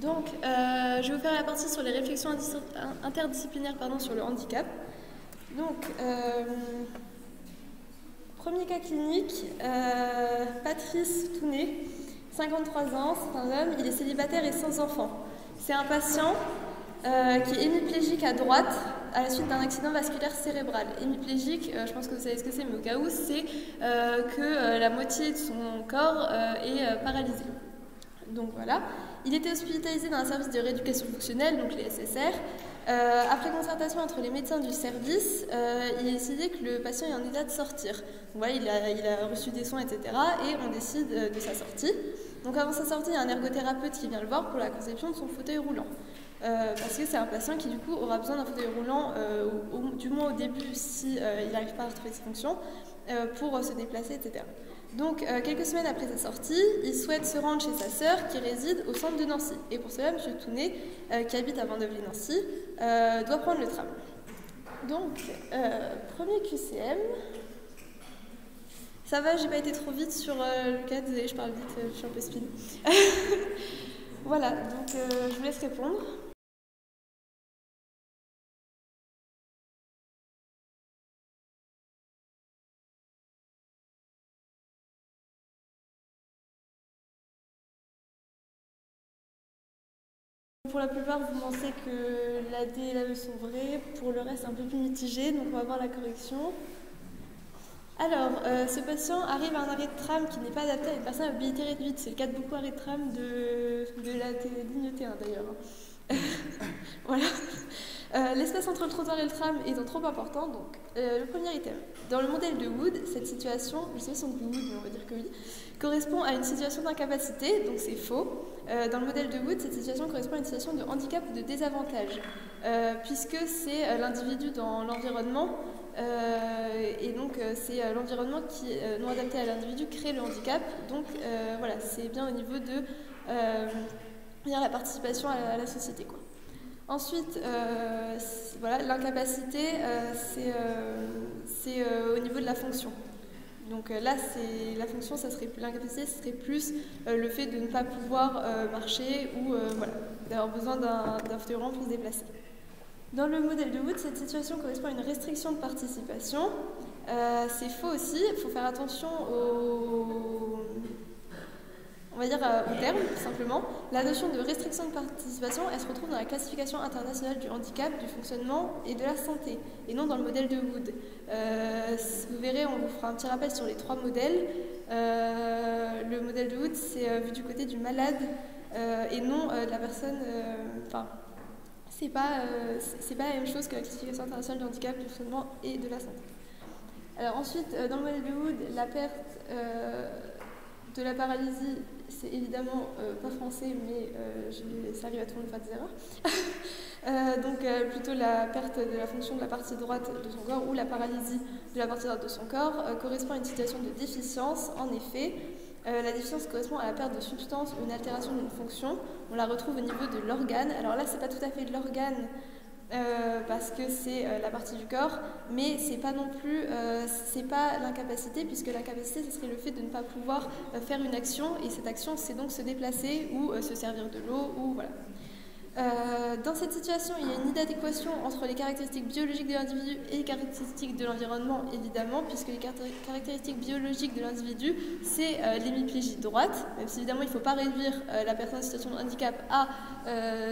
Donc, je vais vous faire la partie sur les réflexions interdisciplinaires sur le handicap. Donc, premier cas clinique, Patrice Tounet, 53 ans, c'est un homme, il est célibataire et sans enfant. C'est un patient qui est hémiplégique à droite à la suite d'un accident vasculaire cérébral. Hémiplégique, je pense que vous savez ce que c'est, mais au cas où, c'est que la moitié de son corps est paralysée. Donc voilà. Il était hospitalisé dans un service de rééducation fonctionnelle, donc les SSR. Après concertation entre les médecins du service, il est décidé que le patient est en état de sortir. Donc voilà, il a reçu des soins, etc. Et on décide de sa sortie. Donc avant sa sortie, il y a un ergothérapeute qui vient le voir pour la conception de son fauteuil roulant. Parce que c'est un patient qui du coup aura besoin d'un fauteuil roulant, du moins au début, si il n'arrive pas à retrouver ses fonctions, pour se déplacer, etc. Donc, quelques semaines après sa sortie, il souhaite se rendre chez sa sœur qui réside au centre de Nancy. Et pour cela, M. Tounet, qui habite à Vendôme-les-Nancy, doit prendre le tram. Donc, premier QCM. Ça va, j'ai pas été trop vite sur le cas, désolé, je parle vite, je suis un peu speed. Voilà, donc je vous laisse répondre. Pour la plupart, vous pensez que l'AD et l'AE sont vrais. Pour le reste, un peu plus mitigé, donc on va voir la correction. Alors, ce patient arrive à un arrêt de tram qui n'est pas adapté à une personne à mobilité réduite. C'est le cas de beaucoup d'arrêts de tram de la ligne T1 d'ailleurs. Voilà. L'espace entre le trottoir et le tram étant trop important, donc le premier item. Dans le modèle de Wood, cette situation, je sais pas si on dit Wood, mais on va dire que oui, correspond à une situation d'incapacité, donc c'est faux. Dans le modèle de Wood, cette situation correspond à une situation de handicap ou de désavantage, puisque c'est l'individu dans l'environnement, et donc c'est l'environnement qui, non adapté à l'individu, crée le handicap. Donc voilà, c'est bien au niveau de la participation à la société, quoi. Ensuite, voilà, l'incapacité, c'est au niveau de la fonction. Donc là, c'est la fonction, l'incapacité, ce serait plus le fait de ne pas pouvoir marcher ou voilà, d'avoir besoin d'un fauteuil roulant pour se déplacer. Dans le modèle de Wood, cette situation correspond à une restriction de participation. C'est faux aussi, il faut faire attention on va dire au terme, tout simplement. La notion de restriction de participation, elle se retrouve dans la classification internationale du handicap, du fonctionnement et de la santé, et non dans le modèle de Wood. Vous verrez, on vous fera un petit rappel sur les 3 modèles. Le modèle de Wood, c'est vu du côté du malade et non de la personne... c'est pas la même chose que la classification internationale du handicap, du fonctionnement et de la santé. Alors ensuite, dans le modèle de Wood, la perte de la paralysie, c'est évidemment pas français, mais ça arrive à tout le monde de faire des erreurs. Donc plutôt la perte de la fonction de la partie droite de son corps ou la paralysie de la partie droite de son corps correspond à une situation de déficience. En effet, la déficience correspond à la perte de substance ou une altération d'une fonction. On la retrouve au niveau de l'organe. Alors là, c'est pas tout à fait de l'organe parce que c'est la partie du corps, mais c'est pas non plus, c'est pas l'incapacité, puisque l'incapacité, ce serait le fait de ne pas pouvoir faire une action, et cette action, c'est donc se déplacer ou se servir de l'eau, ou voilà. Dans cette situation, il y a une inadéquation entre les caractéristiques biologiques de l'individu et les caractéristiques de l'environnement, évidemment, puisque les caractéristiques biologiques de l'individu, c'est l'hémiplégie droite, même si évidemment il ne faut pas réduire la personne en situation de handicap à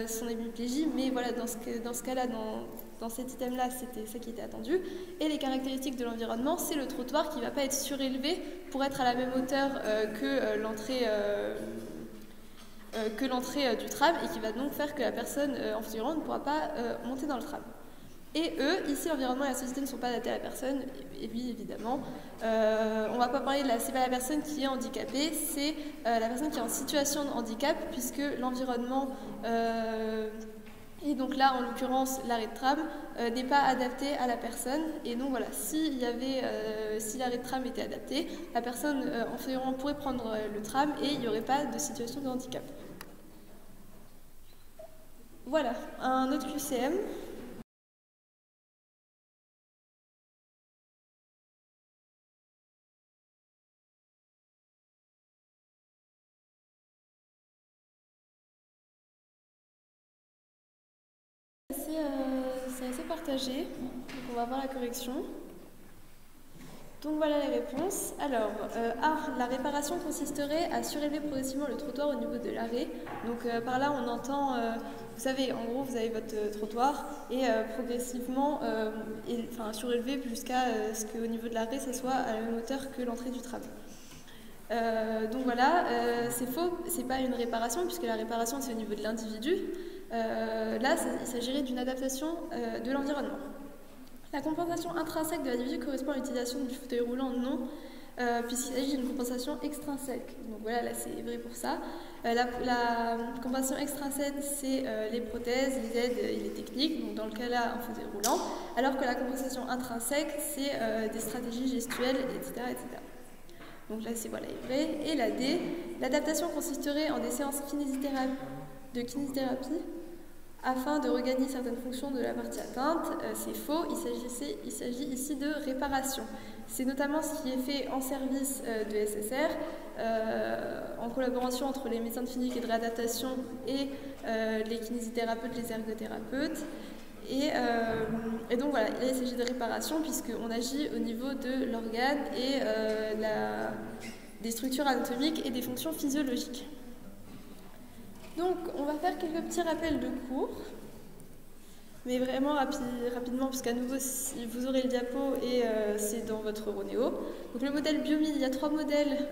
son hémiplégie, mais voilà, dans ce cas-là, dans cet item-là, c'était ça qui était attendu. Et les caractéristiques de l'environnement, c'est le trottoir qui ne va pas être surélevé pour être à la même hauteur que l'entrée du tram, et qui va donc faire que la personne en figurant ne pourra pas monter dans le tram. Et eux, ici, l'environnement et la société ne sont pas adaptés à la personne, et oui, évidemment. On ne va pas parler de c'est pas la personne qui est handicapée, c'est la personne qui est en situation de handicap, puisque l'environnement, et donc là, en l'occurrence, l'arrêt de tram, n'est pas adapté à la personne. Et donc voilà, si l'arrêt de tram était adapté, la personne en figurant pourrait prendre le tram et il n'y aurait pas de situation de handicap. Voilà, un autre QCM. C'est assez partagé, donc on va voir la correction. Donc voilà les réponses. Alors, A, la réparation consisterait à surélever progressivement le trottoir au niveau de l'arrêt. Donc par là on entend, vous savez, en gros vous avez votre trottoir et progressivement surélever jusqu'à ce qu'au niveau de l'arrêt ça soit à la même hauteur que l'entrée du tram. Donc voilà, c'est faux, c'est pas une réparation puisque la réparation c'est au niveau de l'individu. Là, il s'agirait d'une adaptation de l'environnement. La compensation intrinsèque de l'individu correspond à l'utilisation du fauteuil roulant, non, puisqu'il s'agit d'une compensation extrinsèque. Donc voilà, là c'est vrai pour ça. La compensation extrinsèque, c'est les prothèses, les aides et les techniques, donc dans le cas là, un fauteuil roulant, alors que la compensation intrinsèque, c'est des stratégies gestuelles, etc., etc. Donc là, c'est voilà, est vrai. Et la D, l'adaptation consisterait en des séances de kinésithérapie afin de regagner certaines fonctions de la partie atteinte. C'est faux, il s'agit ici de réparation. C'est notamment ce qui est fait en service de SSR, en collaboration entre les médecins de physique et de réadaptation et les kinésithérapeutes, les ergothérapeutes. Et donc voilà, là, il s'agit de réparation puisqu'on agit au niveau de l'organe et des structures anatomiques et des fonctions physiologiques. Donc, on va faire quelques petits rappels de cours, mais vraiment rapidement, puisqu'à nouveau, vous aurez le diapo et c'est dans votre Ronéo. Donc, le modèle BioMI, il y a 3 modèles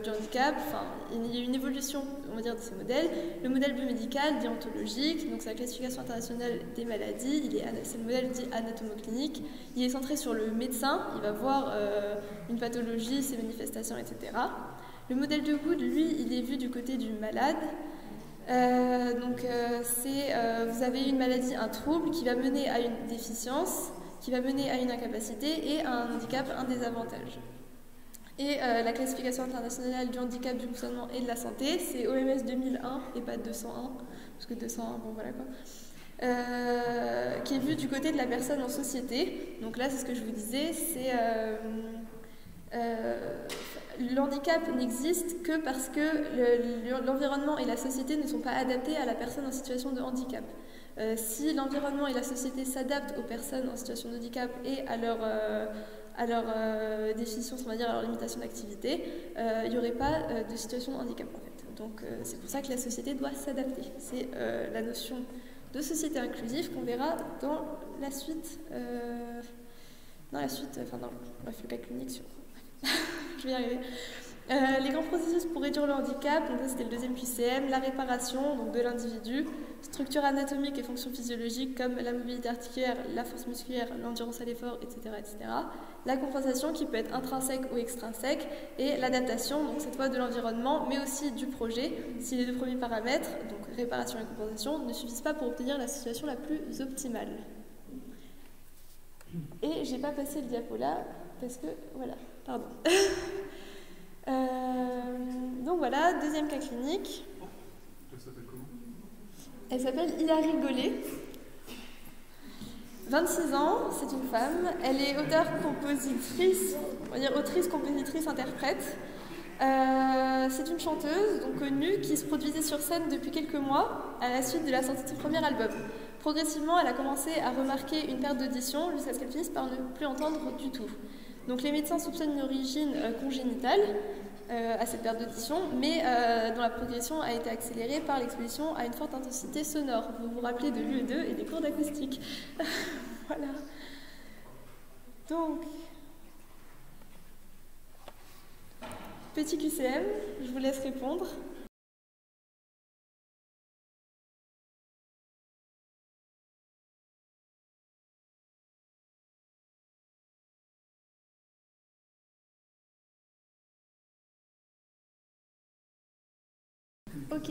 du handicap, enfin, il y a une évolution, on va dire, de ces modèles. Le modèle biomédical, déontologique, donc c'est la classification internationale des maladies, c'est le modèle dit anatomoclinique. Il est centré sur le médecin, il va voir une pathologie, ses manifestations, etc. Le modèle de Good, lui, il est vu du côté du malade. Vous avez une maladie, un trouble qui va mener à une déficience, qui va mener à une incapacité et à un handicap, un désavantage. Et la classification internationale du handicap, du fonctionnement et de la santé, c'est OMS 2001 et pas 201, parce que 201, bon voilà quoi. Qui est vu du côté de la personne en société. Donc là, c'est ce que je vous disais, c'est le handicap n'existe que parce que l'environnement et la société ne sont pas adaptés à la personne en situation de handicap. Si l'environnement et la société s'adaptent aux personnes en situation de handicap et à leur définition, on va dire à leur limitation d'activité, il n'y aurait pas de situation de handicap en fait. Donc c'est pour ça que la société doit s'adapter. C'est la notion de société inclusive qu'on verra dans la suite, bref, le cas clinique sur... Je vais y arriver. Les grands processus pour réduire le handicap, donc c'était le deuxième QCM, la réparation donc de l'individu, structure anatomique et fonctions physiologiques comme la mobilité articulaire, la force musculaire, l'endurance à l'effort, etc., etc. La compensation qui peut être intrinsèque ou extrinsèque et l'adaptation, donc cette fois de l'environnement, mais aussi du projet, si les deux premiers paramètres, donc réparation et compensation, ne suffisent pas pour obtenir la situation la plus optimale. Et j'ai pas passé le diapo là, parce que, voilà, pardon. Donc voilà, deuxième cas clinique. Elle s'appelle comment ? Elle s'appelle Hilary Gollet. 26 ans, c'est une femme. Elle est auteure-compositrice, on va dire autrice-compositrice-interprète. C'est une chanteuse donc connue qui se produisait sur scène depuis quelques mois à la suite de la sortie de son premier album. Progressivement, elle a commencé à remarquer une perte d'audition jusqu'à ce qu'elle finisse par ne plus entendre du tout. Donc les médecins soupçonnent une origine congénitale à cette perte d'audition, mais dont la progression a été accélérée par l'exposition à une forte intensité sonore. Vous vous rappelez de l'UE2 et des cours d'acoustique. Voilà. Donc, petit QCM, je vous laisse répondre. Ok,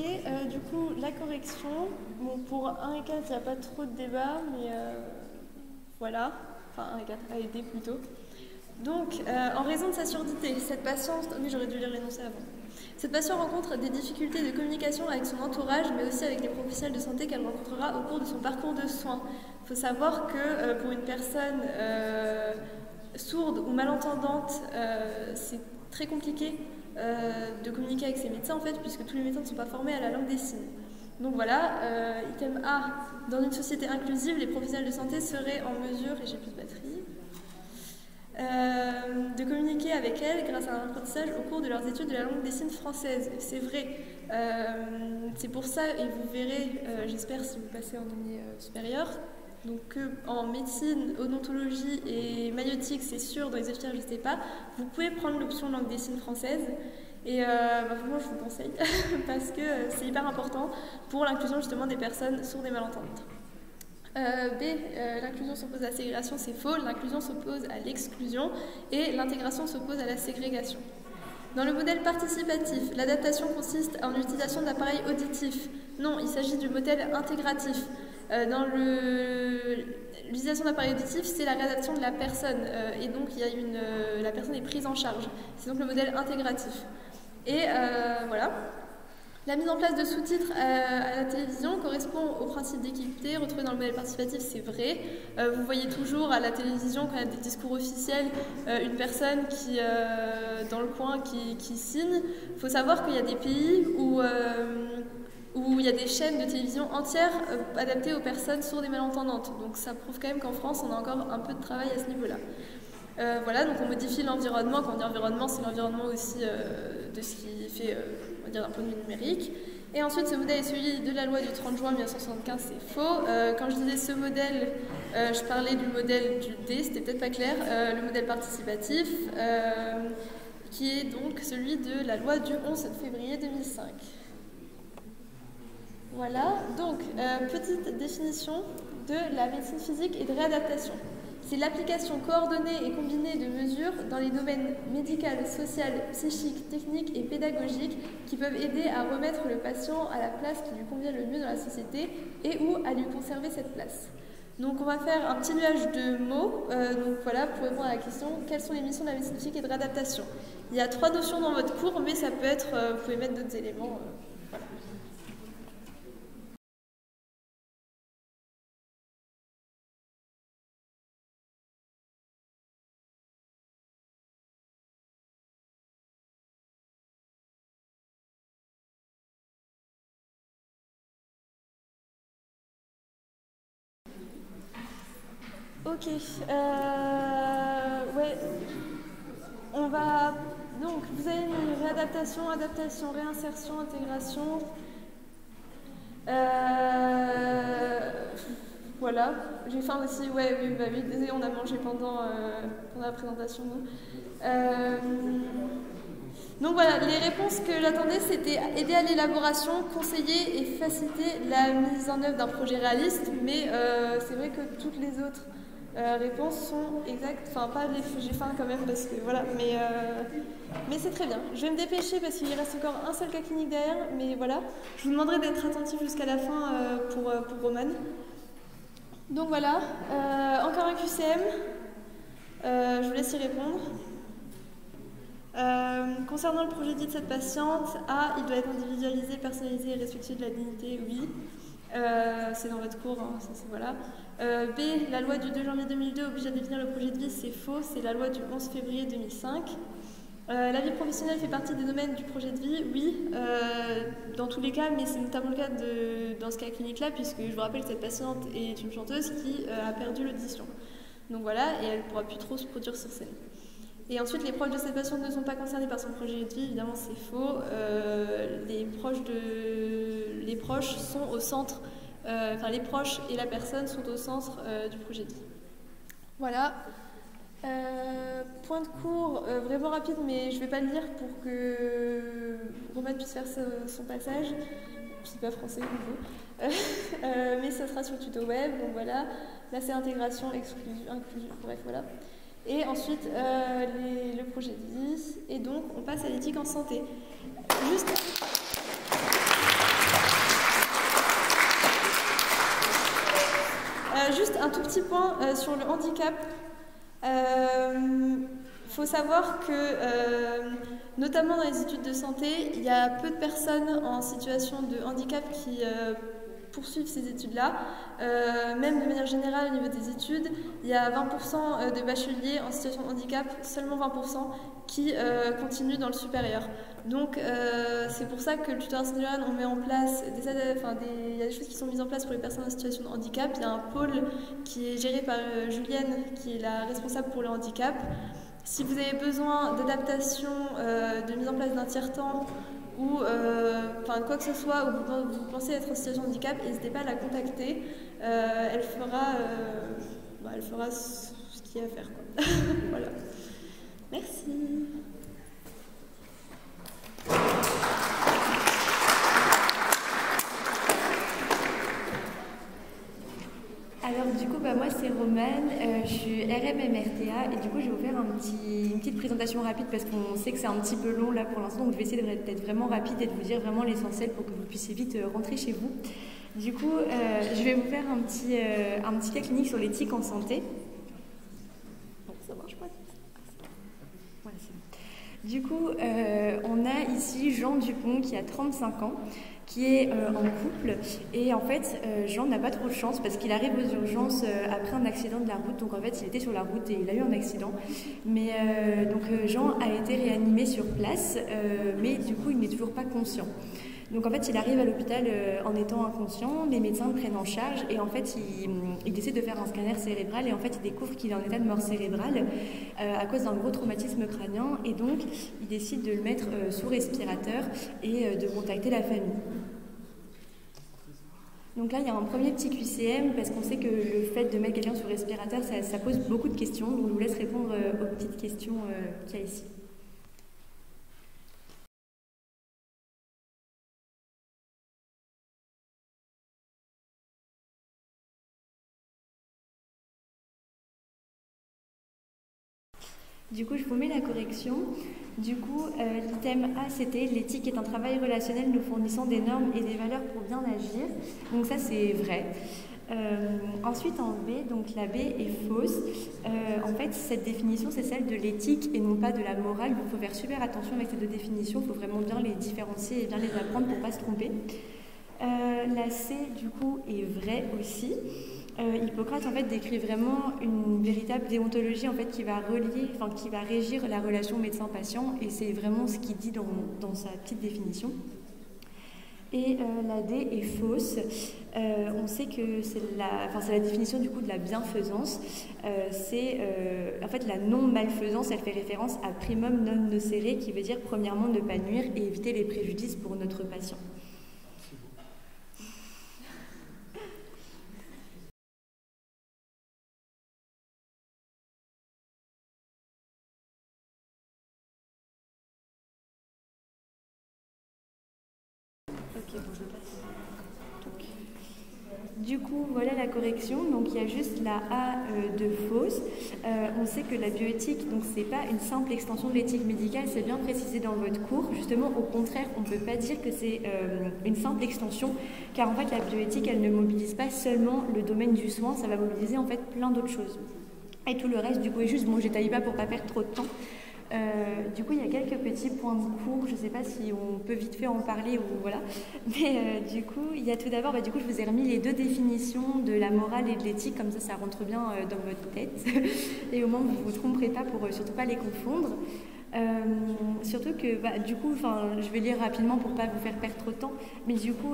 du coup, la correction, bon, pour 1 et 4, il n'y a pas trop de débat, mais voilà, enfin 1 et 4, A et D plutôt. Donc, en raison de sa surdité, cette patiente, oui j'aurais dû lire l'énoncé avant, cette patiente rencontre des difficultés de communication avec son entourage, mais aussi avec les professionnels de santé qu'elle rencontrera au cours de son parcours de soins. Il faut savoir que pour une personne sourde ou malentendante, c'est très compliqué de communiquer avec ses médecins en fait, puisque tous les médecins ne sont pas formés à la langue des signes. Donc voilà, item A, dans une société inclusive, les professionnels de santé seraient en mesure, et j'ai plus de batterie, de communiquer avec elle grâce à un apprentissage au cours de leurs études de la langue des signes française. C'est vrai, c'est pour ça, et vous verrez, j'espère si vous passez en année supérieure, donc en médecine, odontologie et maïotique, c'est sûr, dans les autres filières, je ne sais pas, vous pouvez prendre l'option langue des signes française. Et vraiment, je vous conseille parce que c'est hyper important pour l'inclusion justement des personnes sourdes et malentendantes. B, l'inclusion s'oppose à la ségrégation, c'est faux. L'inclusion s'oppose à l'exclusion et l'intégration s'oppose à la ségrégation. Dans le modèle participatif, l'adaptation consiste en l'utilisation d'appareils auditifs. Non, il s'agit du modèle intégratif. Dans l'utilisation d'appareils auditifs, c'est la réadaptation de la personne et donc la personne est prise en charge. C'est donc le modèle intégratif. Et voilà. La mise en place de sous-titres à la télévision correspond au principe d'équité retrouvé dans le modèle participatif, c'est vrai. Vous voyez toujours à la télévision, quand il y a des discours officiels, une personne qui, dans le coin qui signe. Il faut savoir qu'il y a des pays où il y a des chaînes de télévision entières adaptées aux personnes sourdes et malentendantes. Donc ça prouve quand même qu'en France, on a encore un peu de travail à ce niveau-là. Voilà, donc on modifie l'environnement. Quand on dit environnement, c'est l'environnement aussi de ce qui fait, on va dire, d'un point de vue numérique. Et ensuite, ce modèle est celui de la loi du 30 juin 1975, c'est faux. Quand je disais ce modèle, je parlais du modèle du D, c'était peut-être pas clair, le modèle participatif, qui est donc celui de la loi du 11 février 2005. Voilà, donc petite définition de la médecine physique et de réadaptation. C'est l'application coordonnée et combinée de mesures dans les domaines médical, social, psychique, technique et pédagogique qui peuvent aider à remettre le patient à la place qui lui convient le mieux dans la société et ou à lui conserver cette place. Donc on va faire un petit nuage de mots, donc voilà, pour répondre à la question, quelles sont les missions de la médecine physique et de réadaptation? Il y a 3 notions dans votre cours, mais ça peut être, vous pouvez mettre d'autres éléments, voilà. Ok, ouais, on va, donc vous avez une réadaptation, adaptation, réinsertion, intégration, voilà, j'ai faim aussi, ouais, oui, bah oui, désolé, on a mangé pendant la présentation, donc voilà, les réponses que j'attendais, c'était aider à l'élaboration, conseiller et faciliter la mise en œuvre d'un projet réaliste, mais c'est vrai que toutes les autres réponses sont exactes, enfin pas les, j'ai faim quand même parce que voilà, mais c'est très bien. Je vais me dépêcher parce qu'il reste encore un seul cas clinique derrière, mais voilà, je vous demanderai d'être attentif jusqu'à la fin pour Romane. Donc voilà, encore un QCM, je vous laisse y répondre. Concernant le projet dit de cette patiente, A, il doit être individualisé, personnalisé et respectueux de la dignité, oui. C'est dans votre cours, hein, voilà. B, la loi du 2 janvier 2002 oblige à définir le projet de vie, c'est faux, c'est la loi du 11 février 2005. La vie professionnelle fait partie des domaines du projet de vie, oui, dans tous les cas, mais c'est notamment le cas dans ce cas clinique-là, puisque je vous rappelle que cette patiente est une chanteuse qui a perdu l'audition. Donc voilà, et elle ne pourra plus trop se produire sur scène. Et ensuite, les proches de cette patiente ne sont pas concernés par son projet de vie, évidemment c'est faux. Les proches sont au centre, les proches et la personne sont au centre du projet de vie. Voilà. Point de cours, vraiment rapide, mais je ne vais pas le lire pour que Romain puisse faire son passage. Je ne sais pas français, mais ça sera sur le tuto web, donc voilà. Là c'est intégration, exclusion, bref, voilà. Et ensuite, le projet de vie, et donc on passe à l'éthique en santé. Juste un tout petit point sur le handicap. Faut savoir que, notamment dans les études de santé, il y a peu de personnes en situation de handicap qui poursuivre ces études-là. Même de manière générale, au niveau des études, il y a 20% de bacheliers en situation de handicap, seulement 20% qui continuent dans le supérieur. Donc c'est pour ça que le tutorat Saint-Johan, on met en place il y a des choses qui sont mises en place pour les personnes en situation de handicap. Il y a un pôle qui est géré par Julienne, qui est la responsable pour le handicap. Si vous avez besoin d'adaptation, de mise en place d'un tiers-temps, ou quoi que ce soit, ou vous pensez être en situation de handicap, n'hésitez pas à la contacter. Elle fera ce qu'il y a à faire, quoi. Voilà. Merci. Alors du coup, moi c'est Romane, je suis RMMRTA et du coup je vais vous faire une petite présentation rapide parce qu'on sait que c'est un petit peu long là pour l'instant, donc je vais essayer d'être vraiment rapide et de vous dire vraiment l'essentiel pour que vous puissiez vite rentrer chez vous. Du coup, je vais vous faire un petit cas clinique sur l'éthique en santé. Bon, ça marche pas. Voilà, c'est bon. Du coup, on a ici Jean Dupont qui a 35 ans, qui est en couple, et en fait Jean n'a pas trop de chance parce qu'il arrive aux urgences après un accident de la route. Donc en fait il était sur la route et il a eu un accident, mais donc Jean a été réanimé sur place, mais du coup il n'est toujours pas conscient. Donc en fait il arrive à l'hôpital en étant inconscient, les médecins le prennent en charge et en fait il décide de faire un scanner cérébral et en fait il découvre qu'il est en état de mort cérébrale à cause d'un gros traumatisme crânien, et donc il décide de le mettre sous respirateur et de contacter la famille. Donc là, il y a un premier petit QCM parce qu'on sait que le fait de mettre quelqu'un sur respirateur, ça pose beaucoup de questions. Donc je vous laisse répondre aux petites questions qu'il y a ici. Du coup, je vous mets la correction. Du coup, l'item A, c'était « L'éthique est un travail relationnel nous fournissant des normes et des valeurs pour bien agir ». Donc ça, c'est vrai. Ensuite, en B, donc la B est fausse. En fait, cette définition, c'est celle de l'éthique et non pas de la morale. Donc, il faut faire super attention avec ces deux définitions. Il faut vraiment bien les différencier et bien les apprendre pour ne pas se tromper. La C, du coup, est vraie aussi. Hippocrate en fait décrit vraiment une véritable déontologie en fait qui va régir la relation médecin-patient, et c'est vraiment ce qu'il dit dans sa petite définition. Et la D est fausse. On sait que c'est la définition du coup de la bienfaisance. En fait la non-malfaisance, elle fait référence à primum non nocere, qui veut dire premièrement ne pas nuire et éviter les préjudices pour notre patient. Du coup, voilà la correction. Donc, il y a juste la A de fausse. On sait que la bioéthique, donc c'est pas une simple extension de l'éthique médicale, c'est bien précisé dans votre cours. Justement, au contraire, on ne peut pas dire que c'est une simple extension, car en fait, la bioéthique, elle ne mobilise pas seulement le domaine du soin, ça va mobiliser en fait plein d'autres choses. Et tout le reste, du coup, est juste, bon, je n'étaille pas pour pas perdre trop de temps. Du coup, il y a quelques petits points de cours. Je ne sais pas si on peut vite fait en parler ou voilà. Mais du coup, il y a tout d'abord, du coup, je vous ai remis les deux définitions de la morale et de l'éthique, comme ça rentre bien dans votre tête. Et au moins, vous ne vous tromperez pas pour surtout pas les confondre. Surtout que du coup, je vais lire rapidement pour pas vous faire perdre trop de temps, mais du coup,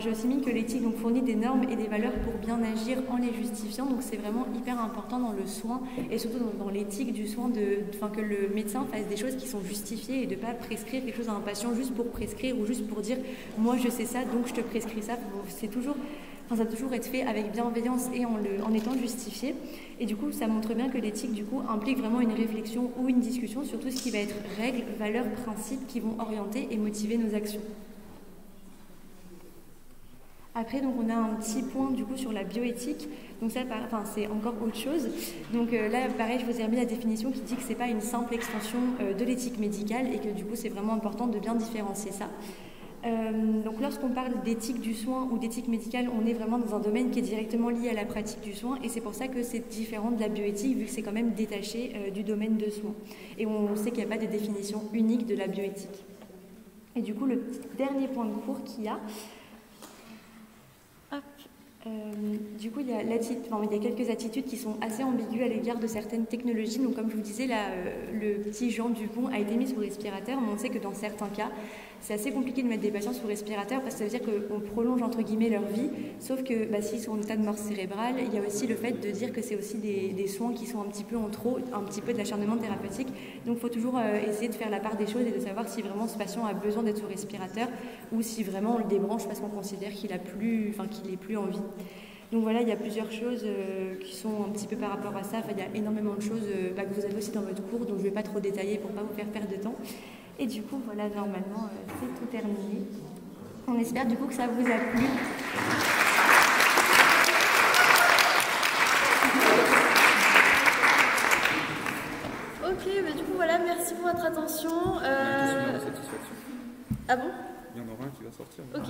j'ai aussi mis que l'éthique donc fournit des normes et des valeurs pour bien agir en les justifiant. Donc c'est vraiment hyper important dans le soin et surtout dans l'éthique du soin que le médecin fasse des choses qui sont justifiées et de pas prescrire quelque chose à un patient juste pour prescrire ou juste pour dire moi je sais ça donc je te prescris ça. C'est toujours ça doit toujours être fait avec bienveillance et en étant justifié. Et du coup, ça montre bien que l'éthique, du coup, implique vraiment une réflexion ou une discussion sur tout ce qui va être règles, valeurs, principes qui vont orienter et motiver nos actions. Après, donc, on a un petit point, du coup, sur la bioéthique. Donc ça, c'est encore autre chose. Donc là, pareil, je vous ai remis la définition qui dit que c'est pas une simple extension de l'éthique médicale et que, du coup, c'est vraiment important de bien différencier ça. Donc lorsqu'on parle d'éthique du soin ou d'éthique médicale, on est vraiment dans un domaine qui est directement lié à la pratique du soin et c'est pour ça que c'est différent de la bioéthique vu que c'est quand même détaché du domaine de soin. Et on sait qu'il n'y a pas de définition unique de la bioéthique. Et du coup, le dernier point de cours qu'il y a, du coup, il y a quelques attitudes qui sont assez ambiguës à l'égard de certaines technologies. Donc, comme je vous disais, là, le petit Jean Dupont a été mis sous respirateur, mais on sait que dans certains cas, c'est assez compliqué de mettre des patients sous respirateur parce que ça veut dire qu'on prolonge entre guillemets leur vie, sauf que s'ils sont en état de mort cérébrale, il y a aussi le fait de dire que c'est aussi des soins qui sont un petit peu en trop, un petit peu de l'acharnement thérapeutique. Donc, il faut toujours essayer de faire la part des choses et de savoir si vraiment ce patient a besoin d'être sous respirateur ou si vraiment on le débranche parce qu'on considère qu'il n'est plus en vie. Donc voilà, il y a plusieurs choses qui sont un petit peu par rapport à ça. Il y a énormément de choses que vous avez aussi dans votre cours, donc je ne vais pas trop détailler pour ne pas vous faire perdre de temps. Et du coup, voilà, normalement, c'est tout terminé. On espère du coup que ça vous a plu. Ok, du coup, voilà, merci pour votre attention. Ah bon ? Il y en aura un qui va sortir. Ok.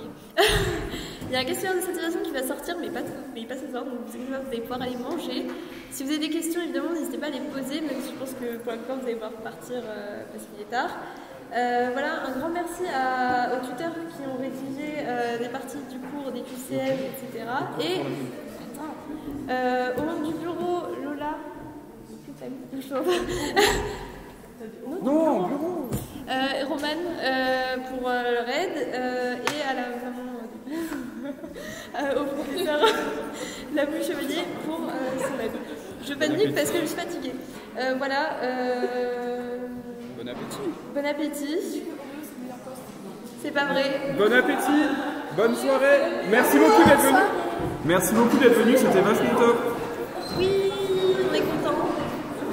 Il y a un questionnaire de satisfaction qui va sortir, mais pas ce soir, donc vous allez pouvoir aller manger. Si vous avez des questions, évidemment, n'hésitez pas à les poser, même si je pense que pour l'instant, vous allez devoir partir parce qu'il est tard. Voilà, un grand merci aux tuteurs qui ont rédigé des parties du cours, des QCM, etc. Et au membre du bureau, Lola. Non, bureau. Romane pour leur aide et à la maman au professeur Lamu Chevalier pour son aide. Je panique parce que je suis fatiguée. Voilà. Bon appétit. Bon appétit. C'est pas vrai. Bon appétit. Bonne soirée. Merci beaucoup d'être venu. Merci beaucoup d'être venu. C'était vachement top. Oui.